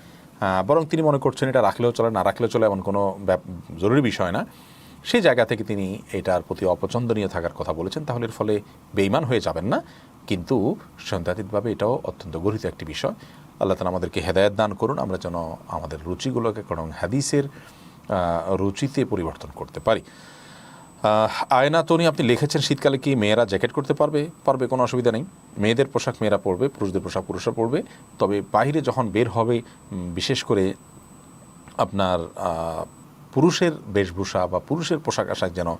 বরং তিনি মনে করছেন এটা রাখলেও চলে, না রাখলেও চলে, এমন কোনো জরুরি বিষয় না, সেই জায়গা থেকে তিনি এটার প্রতি অপছন্দনীয় থাকার কথা বলেছেন, তাহলে এর ফলে বেঈমান হয়ে যাবেন না, কিন্তু সন্দেহাতীতভাবে এটাও অত্যন্ত গর্হিত একটি বিষয়। আল্লাহ তাআলা আমাদেরকে হেদায়েত দান করুন, আমরা যেন আমাদের রুচিগুলোকে কোরআন হাদিসের রুচিতে পরিবর্তন করতে পারি। আয়না তনি আপনি লিখেছেন, শীতকালে কি মেয়েরা জ্যাকেট করতে পারবে? কোনো অসুবিধা নেই। মেয়েদের পোশাক মেয়েরা পরবে, পুরুষদের পোশাক পুরুষরা পরবে। তবে বাইরে যখন বের হবে, বিশেষ করে আপনার পুরুষের বেশভূষা বা পুরুষের পোশাক আশাক যেন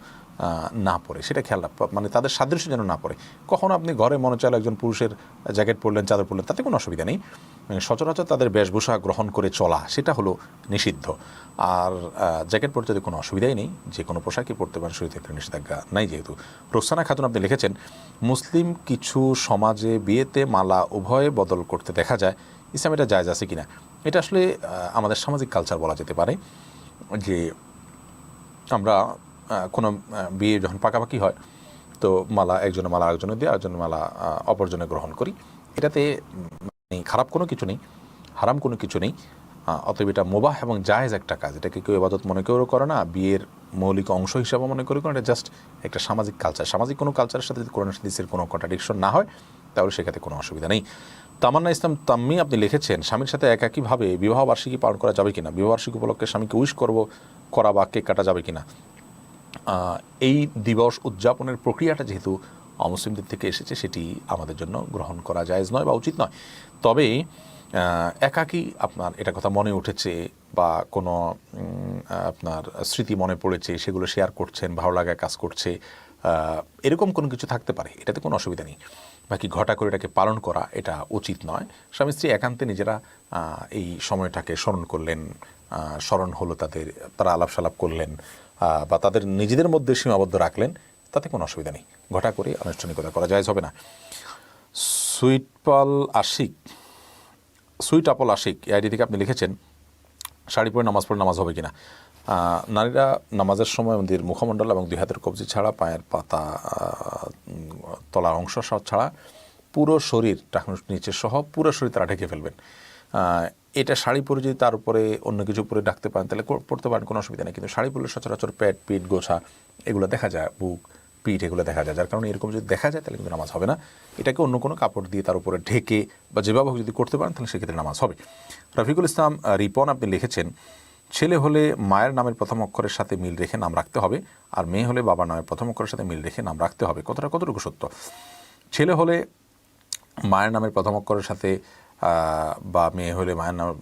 না পরে, সেটা খেয়াল মানে তাদের সাদৃশ্য যেন না পড়ে। কখনো আপনি ঘরে মনে চাইলে একজন পুরুষের জ্যাকেট পরলেন, চাদর পরলেন, তাতে কোনো অসুবিধা নেই। সচরাচর তাদের বেশভূষা গ্রহণ করে চলা, সেটা হলো নিষিদ্ধ। আর জ্যাকেট পরতে কোনো অসুবিধাই নেই, যে কোনো পোশাকই পরতে পারেন, শরীরে একটা নিষেধাজ্ঞা নাই যেহেতু। রোকসানা খাতুন আপনি লিখেছেন, মুসলিম কিছু সমাজে বিয়েতে মালা উভয়ে বদল করতে দেখা যায়, ইসলাম এটা জায়েজ আছে কিনা? এটা আসলে আমাদের সামাজিক কালচার বলা যেতে পারে, যে আমরা কোনো বিয়ে যখন পাকাপাকি হয় তো মালা একজনের মালা আরেকজনের দিয়ে, আরেকজনের মালা অপরজনে গ্রহণ করি। এটাতে খারাপ কোনো কিছু নেই, হারাম কোনো কিছু নেই। অতএব এটা মুবাহ এবং জায়েজ একটা কাজ, এটাকে কেউ ইবাদত মনে করেও করে না, বিয়ের মৌলিক অংশ হিসাবে মনে করে, এটা জাস্ট একটা সামাজিক কালচার। সামাজিক কোনো কালচারের সাথে যদি কোরআন হাদিসের কোনো কন্ট্রাডিকশন না হয় তাহলে সেক্ষেত্রে কোনো অসুবিধা নেই। তামান্না ইসলাম তাম্মি আপনি লিখেছেন, স্বামীর সাথে একইভাবে বিবাহ বার্ষিকী পালন করা যাবে কিনা? বিবাহ বার্ষিকী উপলক্ষে স্বামীকে উইশ করা বা কেক কাটা যাবে কিনা? এই দিবস উদযাপনের প্রক্রিয়াটা যেহেতু অমুসলিমদের থেকে এসেছে, সেটি আমাদের জন্য গ্রহণ করা জায়েজ নয় বা উচিত নয়। তবে একাকী আপনার এটা কথা মনে উঠেছে বা কোনো আপনার স্মৃতি মনে পড়েছে, সেগুলো শেয়ার করছেন, ভালো লাগায় কাজ করছে, এরকম কোনো কিছু থাকতে পারে, এটাতে কোনো অসুবিধা নেই। বাকি ঘটা করে এটাকে পালন করা এটা উচিত নয়। স্বামী স্ত্রী একান্তে নিজেরা এই সময়টাকে স্মরণ করলেন, স্মরণ হলো তাদের, তারা আলাপ সালাপ করলেন বা তাদের নিজেদের মধ্যে সীমাবদ্ধ রাখলেন, তাতে কোনো অসুবিধা নেই। ঘটা করে আনুষ্ঠানিকতা করা জায়েজ হবে না। সুইট আপল আশিক এই আইডি থেকে আপনি লিখেছেন, শাড়ি পরে নামাজ হবে কিনা? নারীরা নামাজের সময় আমাদের মুখমণ্ডল এবং 2 হাতের কবজি ছাড়া, পায়ের পাতা তলার অংশ ছাড়া পুরো শরীর টাকনুর নিচে সহ পুরো শরীর তারা ঢেকে ফেলবেন। এটা শাড়ি পরে যদি তার উপরে অন্য কিছু পরে ডাকতে পারেন তাহলে পড়তে পারেন, কোনো অসুবিধা নেই। কিন্তু শাড়ি পরলে সচরাচর পেট, পিঠ, গোছা এগুলো দেখা যায়, বুক, পিঠ এগুলো দেখা যায়, যার কারণে এরকম যদি দেখা যায় তাহলে কিন্তু নামাজ হবে না। এটাকে অন্য কোনো কাপড় দিয়ে তার উপরে ঢেকে বা যেভাবে যদি করতে পারেন তাহলে সেক্ষেত্রে নামাজ হবে। রফিকুল ইসলাম রিপন আপনি লিখেছেন, ছেলে হলে মায়ের নামের প্রথম অক্ষরের সাথে মিল রেখে নাম রাখতে হবে, আর মেয়ে হলে বাবার নামের প্রথম অক্ষরের সাথে মিল রেখে নাম রাখতে হবে। কথাটা কতটুকু সত্য? ছেলে হলে মায়ের নামের প্রথম অক্ষরের সাথে বা মেয়ে হলে মায়ের নামের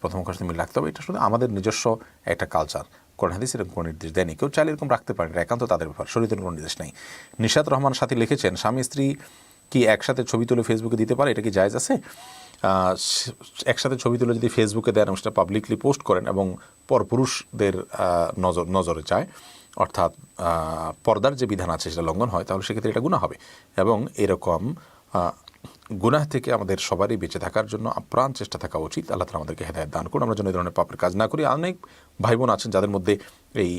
প্রথম অক্ষরের সাথে মিল রাখতে হবে, এটা শুধু আমাদের নিজস্ব একটা কালচার। কোরআন হাদিস এরকম কোনো নির্দেশ দেয়নি। কেউ চাইলে এরকম রাখতে পারেন, এটা একান্ত তাদের ব্যাপার, শরীয়তের কোনো নির্দেশ নেই। নিশাত রহমান সাথী লিখেছেন, স্বামী স্ত্রী কি একসাথে ছবি তুলে ফেসবুকে দিতে পারে, এটা কি জায়েজ আছে? একসাথে ছবি তুলে যদি ফেসবুকে দেন এবং সেটা পাবলিকলি পোস্ট করেন এবং পরপুরুষদের নজরে যায়, অর্থাৎ পর্দার যে বিধান আছে সেটা লঙ্ঘন হয়, তাহলে সেক্ষেত্রে এটা গুনাহ হবে। এবং এরকম গুনাহ থেকে আমাদের সবারই বেঁচে থাকার জন্য আপ্রাণ চেষ্টা থাকা উচিত। আল্লাহ তাআলা আমাদেরকে হেদায়েত দান করুন, আমরা যেন এই ধরনের পাপের কাজ না করি। অনেক ভাই বোন আছেন যাদের মধ্যে এই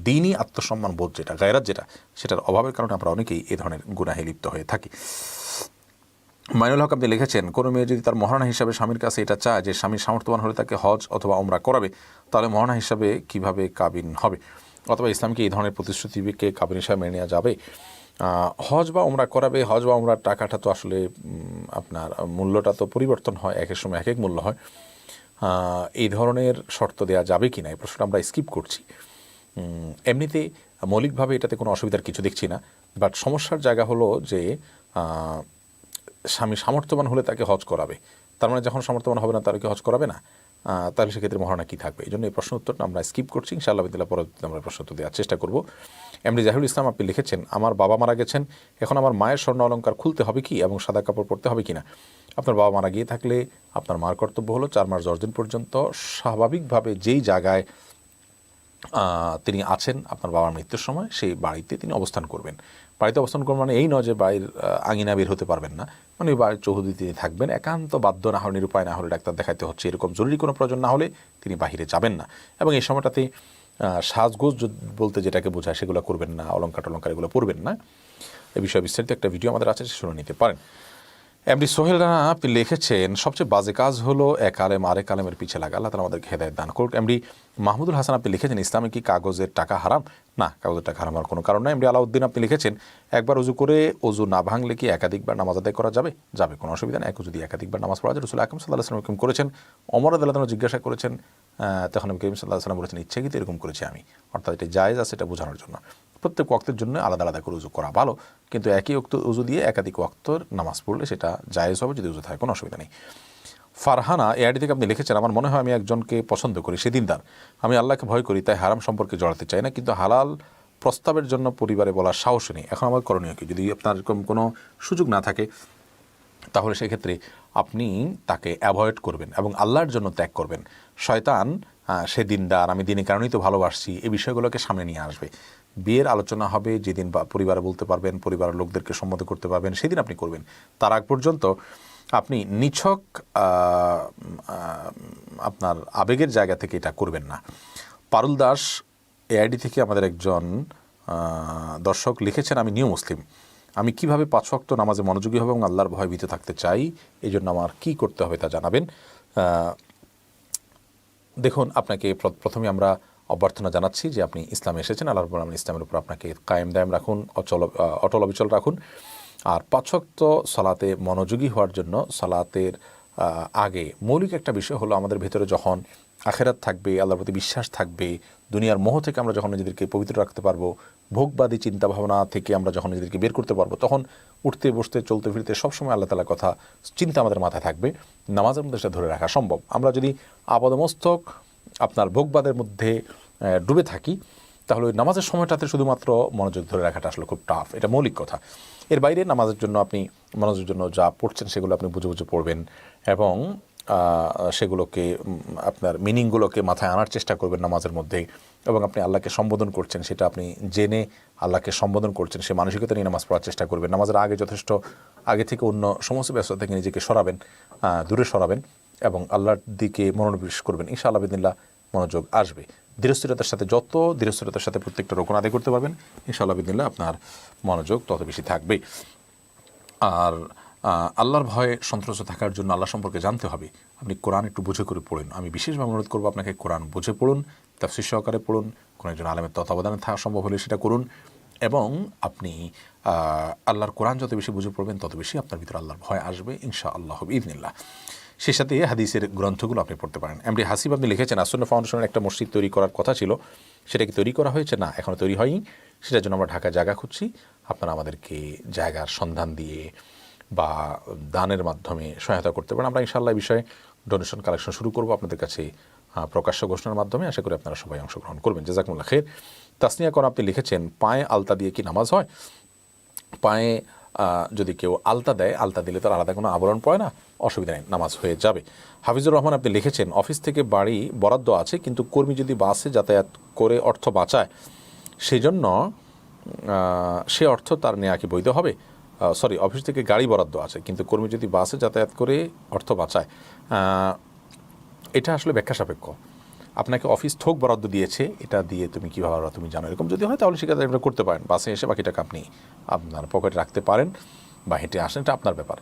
দ্বীনি আত্মসম্মান বোধ যেটা, গায়রাত যেটা, সেটার অভাবের কারণে আমরা অনেকেই এই ধরনের গুনাহে লিপ্ত হয়ে থাকি। মাইনুল হক আপনি লিখেছেন, কোনো মেয়ে যদি তার মহারণা হিসাবে স্বামীর কাছে এটা চায় যে স্বামীর সামর্থ্যবান হলে তাকে হজ অথবা উমরা করাবে, তাহলে মহারণা হিসাবে কিভাবে কাবিন হবে, অথবা ইসলামকে এই ধরনের প্রতিশ্রুতিকে কাবিন হিসাবে মেনে নেওয়া যাবে? হজ বা উমরা করাবে, হজ বা উমরার টাকাটা তো আসলে আপনার মূল্যটা তো পরিবর্তন হয়, এক এক সময় এক এক মূল্য হয়। এই ধরনের শর্ত দেওয়া যাবে কি না, এই প্রশ্নটা আমরা স্কিপ করছি। এমনিতে মৌলিকভাবে এটাতে কোনো অসুবিধার কিছু দেখছি না, বাট সমস্যার জায়গা হলো যে স্বামী সামর্থ্যবান হলে তাকে হজ করাবে, তার মানে যখন সামর্থ্যবান হবে না তাহলে কি হজ করাবে না? তাহলে সেক্ষেত্রে মহারণা কী থাকবে? এই জন্য এই প্রশ্ন উত্তরটা আমরা স্কিপ করছি। ইনশাআল্লাহ বিদিল্লাহ পরবর্তীতে আমরা প্রশ্ন উত্তর দেওয়ার চেষ্টা করব। এমডি জাহিরুল ইসলাম আপনি লিখেছেন, আমার বাবা মারা গেছেন, এখন আমার মায়ের স্বর্ণ অলঙ্কার খুলতে হবে কি এবং সাদা কাপড় পরতে হবে কি না? আপনার বাবা মারা গিয়ে থাকলে আপনার মার কর্তব্য হলো 4 মাস 10 দিন পর্যন্ত স্বাভাবিকভাবে যেই জায়গায় তিনি আছেন আপনার বাবার মৃত্যুর সময়, সেই বাড়িতে তিনি অবস্থান করবেন। বাড়িতে অবস্থান করবেন মানে এই নয় যে বাড়ির আঙিনা বের হতে পারবেন না, মানে বাড়ির চৌহদ্দিতে তিনি থাকবেন। একান্ত বাধ্য না হলে, নিরুপায় না হলে, ডাক্তার দেখাতে হচ্ছে, এরকম জরুরি কোনো প্রয়োজন না হলে তিনি বাহিরে যাবেন না। এবং এই সময়টাতে সাজগোজ বলতে যেটাকে বোঝায় সেগুলো করবেন না, অলঙ্কার টলঙ্কার এগুলো পরবেন না। এই বিষয়ে বিস্তারিত একটা ভিডিও আমাদের আছে, শুনে নিতে পারেন। এমডি সোহেল রানা আপনি লিখেছেন, সবচেয়ে বাজে কাজ হলো এক আলেম আরেক আলেমের পিছে লাগা, আল্লাহ তাআলা আমাদেরকে হেদায়েত দান করুন। এমডি মাহমুদুল হাসান আপনি লিখেছেন, ইসলামে কি কাগজের টাকা হারাম? না, কাগজের টাকা হারাম হওয়ার কোনো কারণ নয়। এমডি আলাউদ্দিন আপনি লিখেছেন, একবার উজু করে অজু না ভাঙলে কি একাধিকবার নামাজ আদায় করা যাবে? যাবে, কোনো অসুবিধা নেই। যদি একাধিকবার নামাজ পড়া যায়, রাসূল আকরাম সাল্লাল্লাহু আলাইহি ওয়াসাল্লাম করেছেন। ওমর রাদিয়াল্লাহু আনহু জিজ্ঞাসা করেছেন, তখন নবী করিম সাল্লাল্লাহু আলাইহি ওয়াসাল্লাম বলেছেন, ইচ্ছে কি এরকম করেছি আমি, অর্থাৎ এটা জায়েজ আছে, এটা বোঝানোর জন্য। প্রত্যেক ওয়াক্তের জন্য আলাদা আলাদা করে উজু করা ভালো, কিন্তু একই ওয়াক্ত উজু দিয়ে একাধিক ওয়াক্তর নামাজ পড়লে সেটা জায়েজ হবে যদি উজু থাকে, কোনো অসুবিধা নেই। ফারহানা এআইডি থেকে আপনি লিখেছেন, আমার মনে হয় আমি একজনকে পছন্দ করি, সে দিনদার, আমি আল্লাহকে ভয় করি, তাই হারাম সম্পর্কে জড়াতে চাই না, কিন্তু হালাল প্রস্তাবের জন্য পরিবারে বলার সাহস নেই। এখন আমার করণীয় কি? যদি আপনার এরকম কোনো সুযোগ না থাকে, তাহলে সেক্ষেত্রে আপনি তাকে অ্যাভয়েড করবেন এবং আল্লাহর জন্য ত্যাগ করবেন। শয়তান সে দিনদার, আমি দিনের কারণেই তো ভালোবাসছি, এই বিষয়গুলোকে সামনে নিয়ে আসবে। বিয়ের আলোচনা হবে যেদিন পরিবারে বলতে পারবেন, পরিবারের লোকদেরকে সম্মত করতে পারবেন, সেদিন আপনি করবেন। তার আগ পর্যন্ত আপনি নিছক আপনার আবেগের জায়গা থেকে এটা করবেন না। পারুল দাস এআইডি থেকে আমাদের একজন দর্শক লিখেছেন, আমি নিউ মুসলিম, আমি কিভাবে 5 ওয়াক্ত নামাজে মনোযোগী হবে এবং আল্লাহর ভয় ভীত থাকতে চাই, এই জন্য আমার কী করতে হবে তা জানাবেন। দেখুন, আপনাকে প্রথমে আমরা অভ্যর্থনা জানাচ্ছি যে আপনি ইসলামে এসেছেন। আল্লাহর রাব্বুল আলামিন ইসলামের উপর আপনাকে কায়েম দায়েম রাখুন, অটল অবিচল রাখুন। আর 5 ওয়াক্ত সালাতে মনোযোগী হওয়ার জন্য সালাতের আগে মৌলিক একটা বিষয় হলো, আমাদের ভেতরে যখন আখিরাত থাকবে, আল্লাহর প্রতি বিশ্বাস থাকবে, দুনিয়ার মোহ থেকে আমরা যখন নিজেদেরকে পবিত্র রাখতে পারবো, ভোগবাদী চিন্তাভাবনা থেকে আমরা যখন নিজেদেরকে বের করতে পারবো, তখন উঠতে বসতে চলতে ফিরতে সবসময় আল্লাহ তাআলার কথা চিন্তা আমাদের মাথায় থাকবে। নামাজের মধ্যে সেটা ধরে রাখা সম্ভব। আমরা যদি আপাদমস্তক আপনার ভোগবাদের মধ্যে ডুবে থাকি, তাহলে ওই নামাজের সময়টাতে শুধুমাত্র মনোযোগ ধরে রাখাটা আসলে খুব টাফ, এটা মৌলিক কথা। এর বাইরে নামাজের জন্য আপনি মনোযোগের জন্য যা পড়ছেন সেগুলো আপনি বুঝে বুঝে পড়বেন এবং সেগুলোকে আপনার মিনিংগুলোকে মাথায় আনার চেষ্টা করবেন নামাজের মধ্যে, এবং আপনি আল্লাহকে সম্বোধন করছেন সেটা আপনি জেনে আল্লাহকে সম্বোধন করছেন সে মানসিকতা নিয়ে নামাজ পড়ার চেষ্টা করবেন। নামাজের আগে যথেষ্ট আগে থেকে অন্য সমস্ত ব্যস্ততা থেকে নিজেকে সরাবেন, দূরে সরাবেন এবং আল্লাহর দিকে মনোনিবেশ করবেন। ইনশাআল্লাহ বিদিনিল্লাহ মনোযোগ আসবে। ধীরস্থিরতার সাথে, যত ধীরস্থিরতার সাথে প্রত্যেকটা রোকন আদায় করতে পারবেন, ইনশাআল্লাহ বিদিনিল্লাহ আপনার মনোযোগ তত বেশি থাকবে। আর আল্লাহর ভয়ে সন্ত্রস্ত থাকার জন্য আল্লাহ সম্পর্কে জানতে হবে। আপনি কোরআন একটু বুঝে করে পড়ুন। আমি বিশেষভাবে অনুরোধ করবো আপনাকে, কোরআন বুঝে পড়ুন, তাফসীর সহকারে পড়ুন, কোনো একজন আলেমের তত্ত্বাবধানে থাকা সম্ভব হলে সেটা করুন, এবং আপনি আল্লাহর কোরআন যত বেশি বুঝে পড়বেন তত বেশি আপনার ভিতরে আল্লাহর ভয় আসবে ইনশাআল্লাহ বিইذনিল্লাহ। সেই সাথে হাদিসের গ্রন্থগুলো আপনি পড়তে পারেন। এমডি হাসিব আপনি লিখেছেন, আসুন্নাহ ফাউন্ডেশনের একটা মসজিদ তৈরি করার কথা ছিল, সেটা কি তৈরি করা হয়েছে? না, এখনও তৈরি হয়নি। সেটার জন্য আমরা ঢাকা জায়গা খুঁজছি। আপনারা আমাদেরকে জায়গার সন্ধান দিয়ে বা দানের মাধ্যমে সহায়তা করতে পারেন। আমরা ইনশাআল্লাহ এই বিষয়ে ডোনেশন কালেকশন শুরু করব, আপনাদের কাছে প্রকাশ্য ঘোষণার মাধ্যমে। আশা করি আপনারা সবাই অংশগ্রহণ করবেন। জাযাকুমুল্লাহ খাইর। তাসনিয়া করা আপনি লিখেছেন, পায়ে আলতা দিয়ে কি নামাজ হয়? পায়ে যদি কেউ আলতা দেয়, আলতা দিলে তার আলাদা কোনো আবরণ পড়ে না, অসুবিধা নেই, নামাজ হয়ে যাবে। হাফিজুর রহমান আপনি লিখেছেন, অফিস থেকে বাড়ি বরাদ্দ আছে, কিন্তু কর্মী যদি বাসে যাতায়াত করে অর্থ বাঁচায়, সেই জন্য সে অর্থ তার নেওয়া কি বৈধ হবে? অফিস থেকে গাড়ি বরাদ্দ আছে, কিন্তু কর্মী যদি বাসে যাতায়াত করে অর্থ বাঁচায়, এটা আসলে ব্যাখ্যা সাপেক্ষ। আপনাকে অফিস থোক বরাদ্দ দিয়েছে, এটা দিয়ে তুমি কীভাবে তুমি জানো, এরকম যদি হয় তাহলে সেক্ষেত্রে আপনি করতে পারেন। বাসে এসে বাকি টাকা আপনি আপনার পকেটে রাখতে পারেন বা হেঁটে আসেন, এটা আপনার ব্যাপার।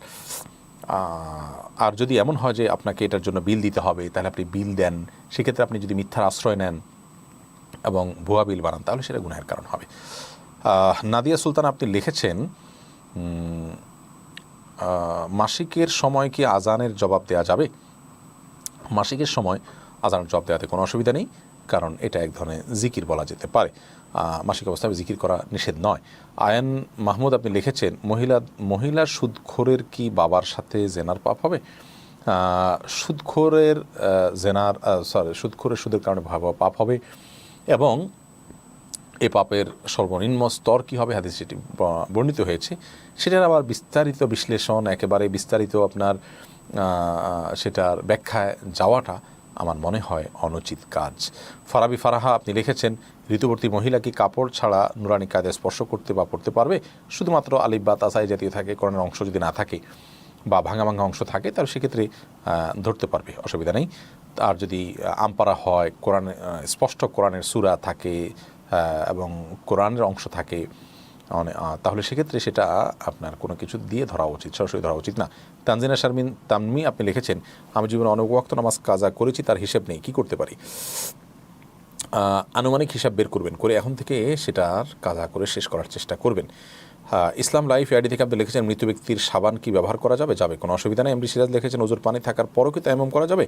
আর যদি এমন হয় যে আপনাকে এটার জন্য বিল দিতে হবে, তাহলে আপনি বিল দেন। সেক্ষেত্রে আপনি যদি মিথ্যার আশ্রয় নেন এবং ভুয়া বিল বানান, তাহলে সেটা গুনাহের কারণ হবে। নাদিয়া সুলতান আপনি লিখেছেন, মাসিকের সময় কি আজানের জবাব দেওয়া যাবে? মাসিকের সময় আজানের জবাব দেওয়াতে কোনো অসুবিধা নেই, কারণ এটা এক ধরনের জিকির বলা যেতে পারে। মাসিক অবস্থায় জিকির করা নিষেধ নয়। আয়ান মাহমুদ আপনি লিখেছেন, মহিলার সুদখোরের কি বাবার সাথে জেনার পাপ হবে? সুদখোরের সুদের কারণে ভয়াবহ পাপ হবে, এবং এ পাপের সর্বনিম্ন স্তর কী হবে হাদিস সেটি বর্ণিত হয়েছে। সেটার আবার বিস্তারিত বিশ্লেষণ, একেবারে বিস্তারিত আপনার সেটার ব্যাখ্যায় যাওয়াটা আমার মনে হয় অনুচিত কাজ। ফারাবি ফারাহা আপনি লিখেছেন, ঋতুবর্তী মহিলা কি কাপড় ছাড়া নুরানি কায়দায় স্পর্শ করতে বা পড়তে পারবে? শুধুমাত্র আলিফ বা তাসাই জাতীয় থাকে, কোরআনের অংশ যদি না থাকে বা ভাঙা ভাঙা অংশ থাকে, তাহলে সেক্ষেত্রে ধরতে পারবে, অসুবিধা নেই। আর যদি আমপারা হয়, কোরআন স্পষ্ট কোরআনের সূরা থাকে এবং কোরআনের অংশ থাকে, তাহলে সেক্ষেত্রে সেটা আপনার কোনো কিছু দিয়ে ধরা উচিত, সরাসরি ধরা উচিত না। তানজিনা শারমিন তানমি আপনি লিখেছেন, আমি জীবনে অনেক ওয়াক্ত নামাজ কাজা করেছি, তার হিসেব নেই, কি করতে পারি? আনুমানিক হিসাব বের করবেন, করে এখন থেকে সেটার কাজা করে শেষ করার চেষ্টা করবেন। ইসলাম লাইফ আইডি থেকে আপনি লিখেছেন, মৃত ব্যক্তির সাবান কি ব্যবহার করা যাবে? যাবে, কোনো অসুবিধা নেই। এমডি সিরাজ লিখেছেন, ওজুর পানি থাকার পরও কি তায়াম্মুম করা যাবে?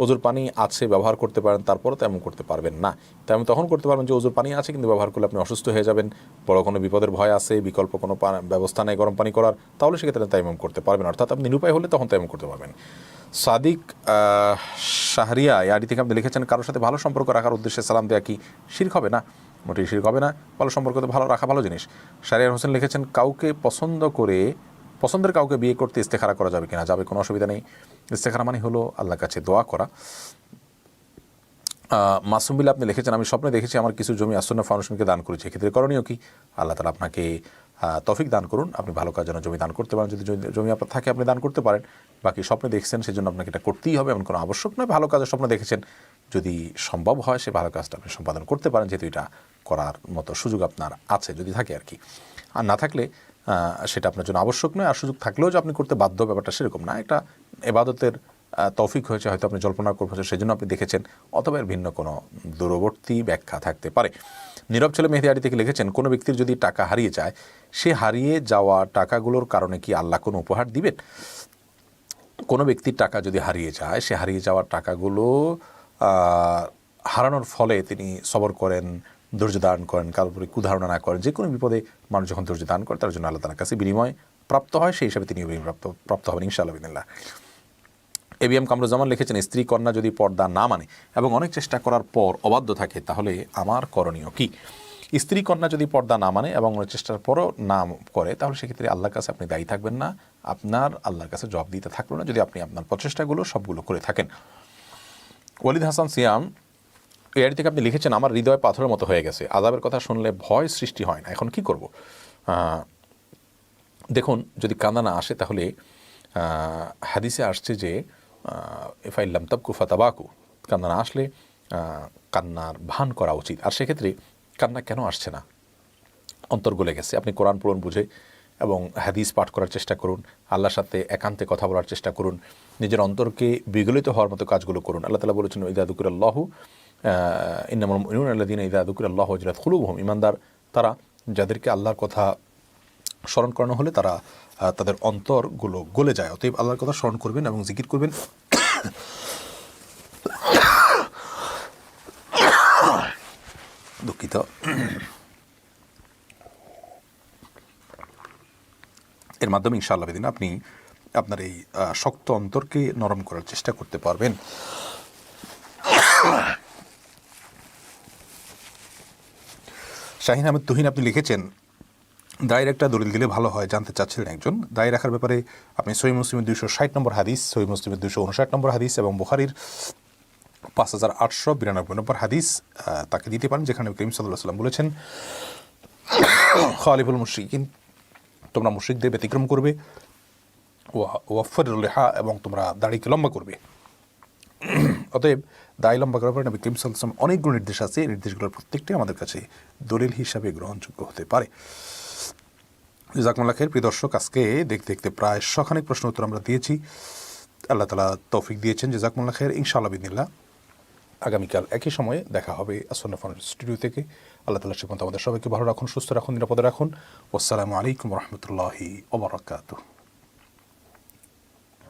ওজুর পানি আছে, ব্যবহার করতে পারেন, তারপরও তায়াম্মুম করতে পারবেন না। তায়াম্মুম তখন করতে পারবেন যে ওজুর পানি আছে, কিন্তু ব্যবহার করলে আপনি অসুস্থ হয়ে যাবেন, বড় কোনো বিপদের ভয় আছে, বিকল্প কোনো ব্যবস্থা নেই গরম পানি করার, তাহলে সেক্ষেত্রে তায়াম্মুম করতে পারবেন, অর্থাৎ আপনি নিরুপায় হলে তখন তায়াম্মুম করতে পারবেন। সাদিক শাহরিয়া আইডি থেকে আপনি লিখেছেন, কারোর সাথে ভালো সম্পর্ক রাখার উদ্দেশ্যে সালাম দেওয়া কি শিরক হবে? না, মোটেই শিরক হবে না। ভালো সম্পর্ক তো ভালো রাখা ভালো জিনিস। শাহরিয়ার হোসেন লিখেছেন, পছন্দের কাউকে বিয়ে করতে ইস্তেখারা করা যাবে কিনা? যাবে, কোনো অসুবিধা নেই। ইস্তেখারা মানে হলো আল্লাহর কাছে দোয়া করা। মাসুম বিল্লাহ আপনি লিখেছেন, আমি স্বপ্নে দেখেছি আমার কিছু জমি আসুন্নাহ ফাউন্ডেশনকে দান করেছি, এক্ষেত্রে করণীয় কি? আল্লাহ তাআলা আপনাকে তৌফিক দান করুন, আপনি ভালো কাজ যেন জমি দান করতে পারেন। যদি জমি আপনার থাকে আপনি দান করতে পারেন। বাকি স্বপ্নে দেখছেন সেজন্য আপনাকে এটা করতেই হবে এমন কোনো আবশ্যক নয়। ভালো কাজের স্বপ্ন দেখেছেন, যদি সম্ভব হয় সে ভালো কাজটা আপনি সম্পাদন করতে পারেন, যেহেতু এটা করার মতো সুযোগ আপনার আছে, যদি থাকে আর কি। আর না থাকলে সেটা আপনার জন্য আবশ্যক নয়। আর সুযোগ থাকলেও যে আপনি করতে বাধ্য, ব্যাপারটা সেরকম না। একটা ইবাদতের তৌফিক হয়েছে, হয়তো আপনি জল্পনা করছেন সেজন্য আপনি দেখেছেন, অথবা এর ভিন্ন কোনো দূরবর্তী ব্যাখ্যা থাকতে পারে। নীরব ছেলে মেহেদি আড়ি থেকে লিখেছেন, কোনো ব্যক্তির যদি টাকা হারিয়ে যায়, সে হারিয়ে যাওয়া টাকাগুলোর কারণে কি আল্লাহ কোনো উপহার দিবেন? কোনো ব্যক্তির টাকা যদি হারিয়ে যায়, সে হারিয়ে যাওয়ার টাকাগুলো হারানোর ফলে তিনি সবর করেন, ধৈর্য ধারণ করেন, কারোর উপরে কুধারণা না করেন। যে কোনো বিপদে মানুষ যখন ধৈর্য ধারণ করে, তার জন্য আল্লাহ তাআলার কাছে বিনিময় প্রাপ্ত হয়, সেই হিসাবে তিনি প্রাপ্ত হবেন ইনশাআল্লাহ বিদিনিল্লাহ। এবিএম কামরুজ্জামান লিখেছেন, স্ত্রী কন্যা যদি পর্দা না মানে এবং অনেক চেষ্টা করার পর অবাধ্য থাকে, তাহলে আমার করণীয় কি? স্ত্রী কন্যা যদি পর্দা না মানে এবং অনেক চেষ্টার পরও না করে, তাহলে সেক্ষেত্রে আল্লাহর কাছে আপনি দায়ী থাকবেন না, আপনার আল্লাহর কাছে জবাব দিতে থাকলো না, যদি আপনি আপনার প্রচেষ্টাগুলো সবগুলো করে থাকেন। ওয়ালিদ হাসান সিয়াম এই আইডি থেকে আপনি লিখেছেন, আমার হৃদয় পাথরের মতো হয়ে গেছে, আযাবের কথা শুনলে ভয় সৃষ্টি হয় না, এখন কি করব? দেখুন, যদি কান্না না আসে, তাহলে হাদিসে আসছে যে ইফাইল্লাম তাবকু ফাতাবাকু, কান্না না আসলে কান্নার ভান করা উচিত। আর সেক্ষেত্রে কান্না কেন আসছে না? অন্তর গলে গেছে। আপনি কোরআন পড়ুন বুঝে এবং হাদিস পাঠ করার চেষ্টা করুন, আল্লাহর সাথে একান্তে কথা বলার চেষ্টা করুন, নিজের অন্তরকে বিগলিত হওয়ার মতো কাজগুলো করুন। আল্লাহ তাআলা বলেছেন, ইযা যুকিরাল্লাহু ইন্নামাল মুমিনুনা আল্লাযীনা ইযা যুকিরাল্লাহু ওয়াজিলাত কুলুবুহুম, ঈমানদার তারা যাদেরকে আল্লাহর কথা স্মরণ করানো হলে তারা তাদের অন্তরগুলো গলে যায়। অতএব আল্লাহর কথা স্মরণ করবেন এবং জিকির করবেন। দুঃখিত। এর মাধ্যমে ইনশাআল্লাহ বিদিন আপনি আপনার এই শক্ত অন্তরকে নরম করার চেষ্টা করতে পারবেন। শাহিন আহমেদ তুহিন আপনি লিখেছেন দায়ের একটা দলিল দিলে ভালো হয়, জানতে চাচ্ছিলেন একজন। দায় রাখার ব্যাপারে আপনি সহিহ মুসলিমের 260 নম্বর হাদিস, সহিহ মুসলিমের 259 নম্বর হাদিস এবং বুখারীর 5892 নম্বর হাদিস তাকে দিতে পারেন, যেখানে করিম সাল্লাল্লাহু আলাইহি ওয়াসাল্লাম বলেছেন খালিফুল মুশরিকিন, তোমরা মুশরিকদের ব্যতিক্রম করবে, ওয়াফফিরুল লিহা, এবং তোমরা দাড়িকে লম্বা করবে। অতএব দাড়ি লম্বা করার পরে নবী করিম সাল্লাল্লাহু আলাইহি ওয়াসাল্লাম অনেকগুলো নির্দেশ আছে, এই নির্দেশগুলোর প্রত্যেকটি আমাদের কাছে দলিল হিসাবে গ্রহণযোগ্য হতে পারে। জাযাকুমুল্লাহ খাইর। প্রিয় দর্শক, আজকে দেখতে দেখতে প্রায় শখানেক প্রশ্ন উত্তর আমরা দিয়েছি। আল্লাহ তাআলা তৌফিক দিয়েছেন, জাযাকুমুল্লাহ খাইর। ইনশাআল্লাহ বিদিনিল্লাহ আগামীকাল একই সময়ে দেখা হবে আসন্ন ফোন স্টুডিও থেকে। আল্লাহ তাআলা সে পর্যন্ত আমাদের সবাইকে ভালো রাখুন, সুস্থ রাখুন, নিরাপদে রাখুন। আসসালামু আলাইকুম ওয়া রাহমাতুল্লাহি ওয়া বারাকাতুহু।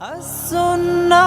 السنة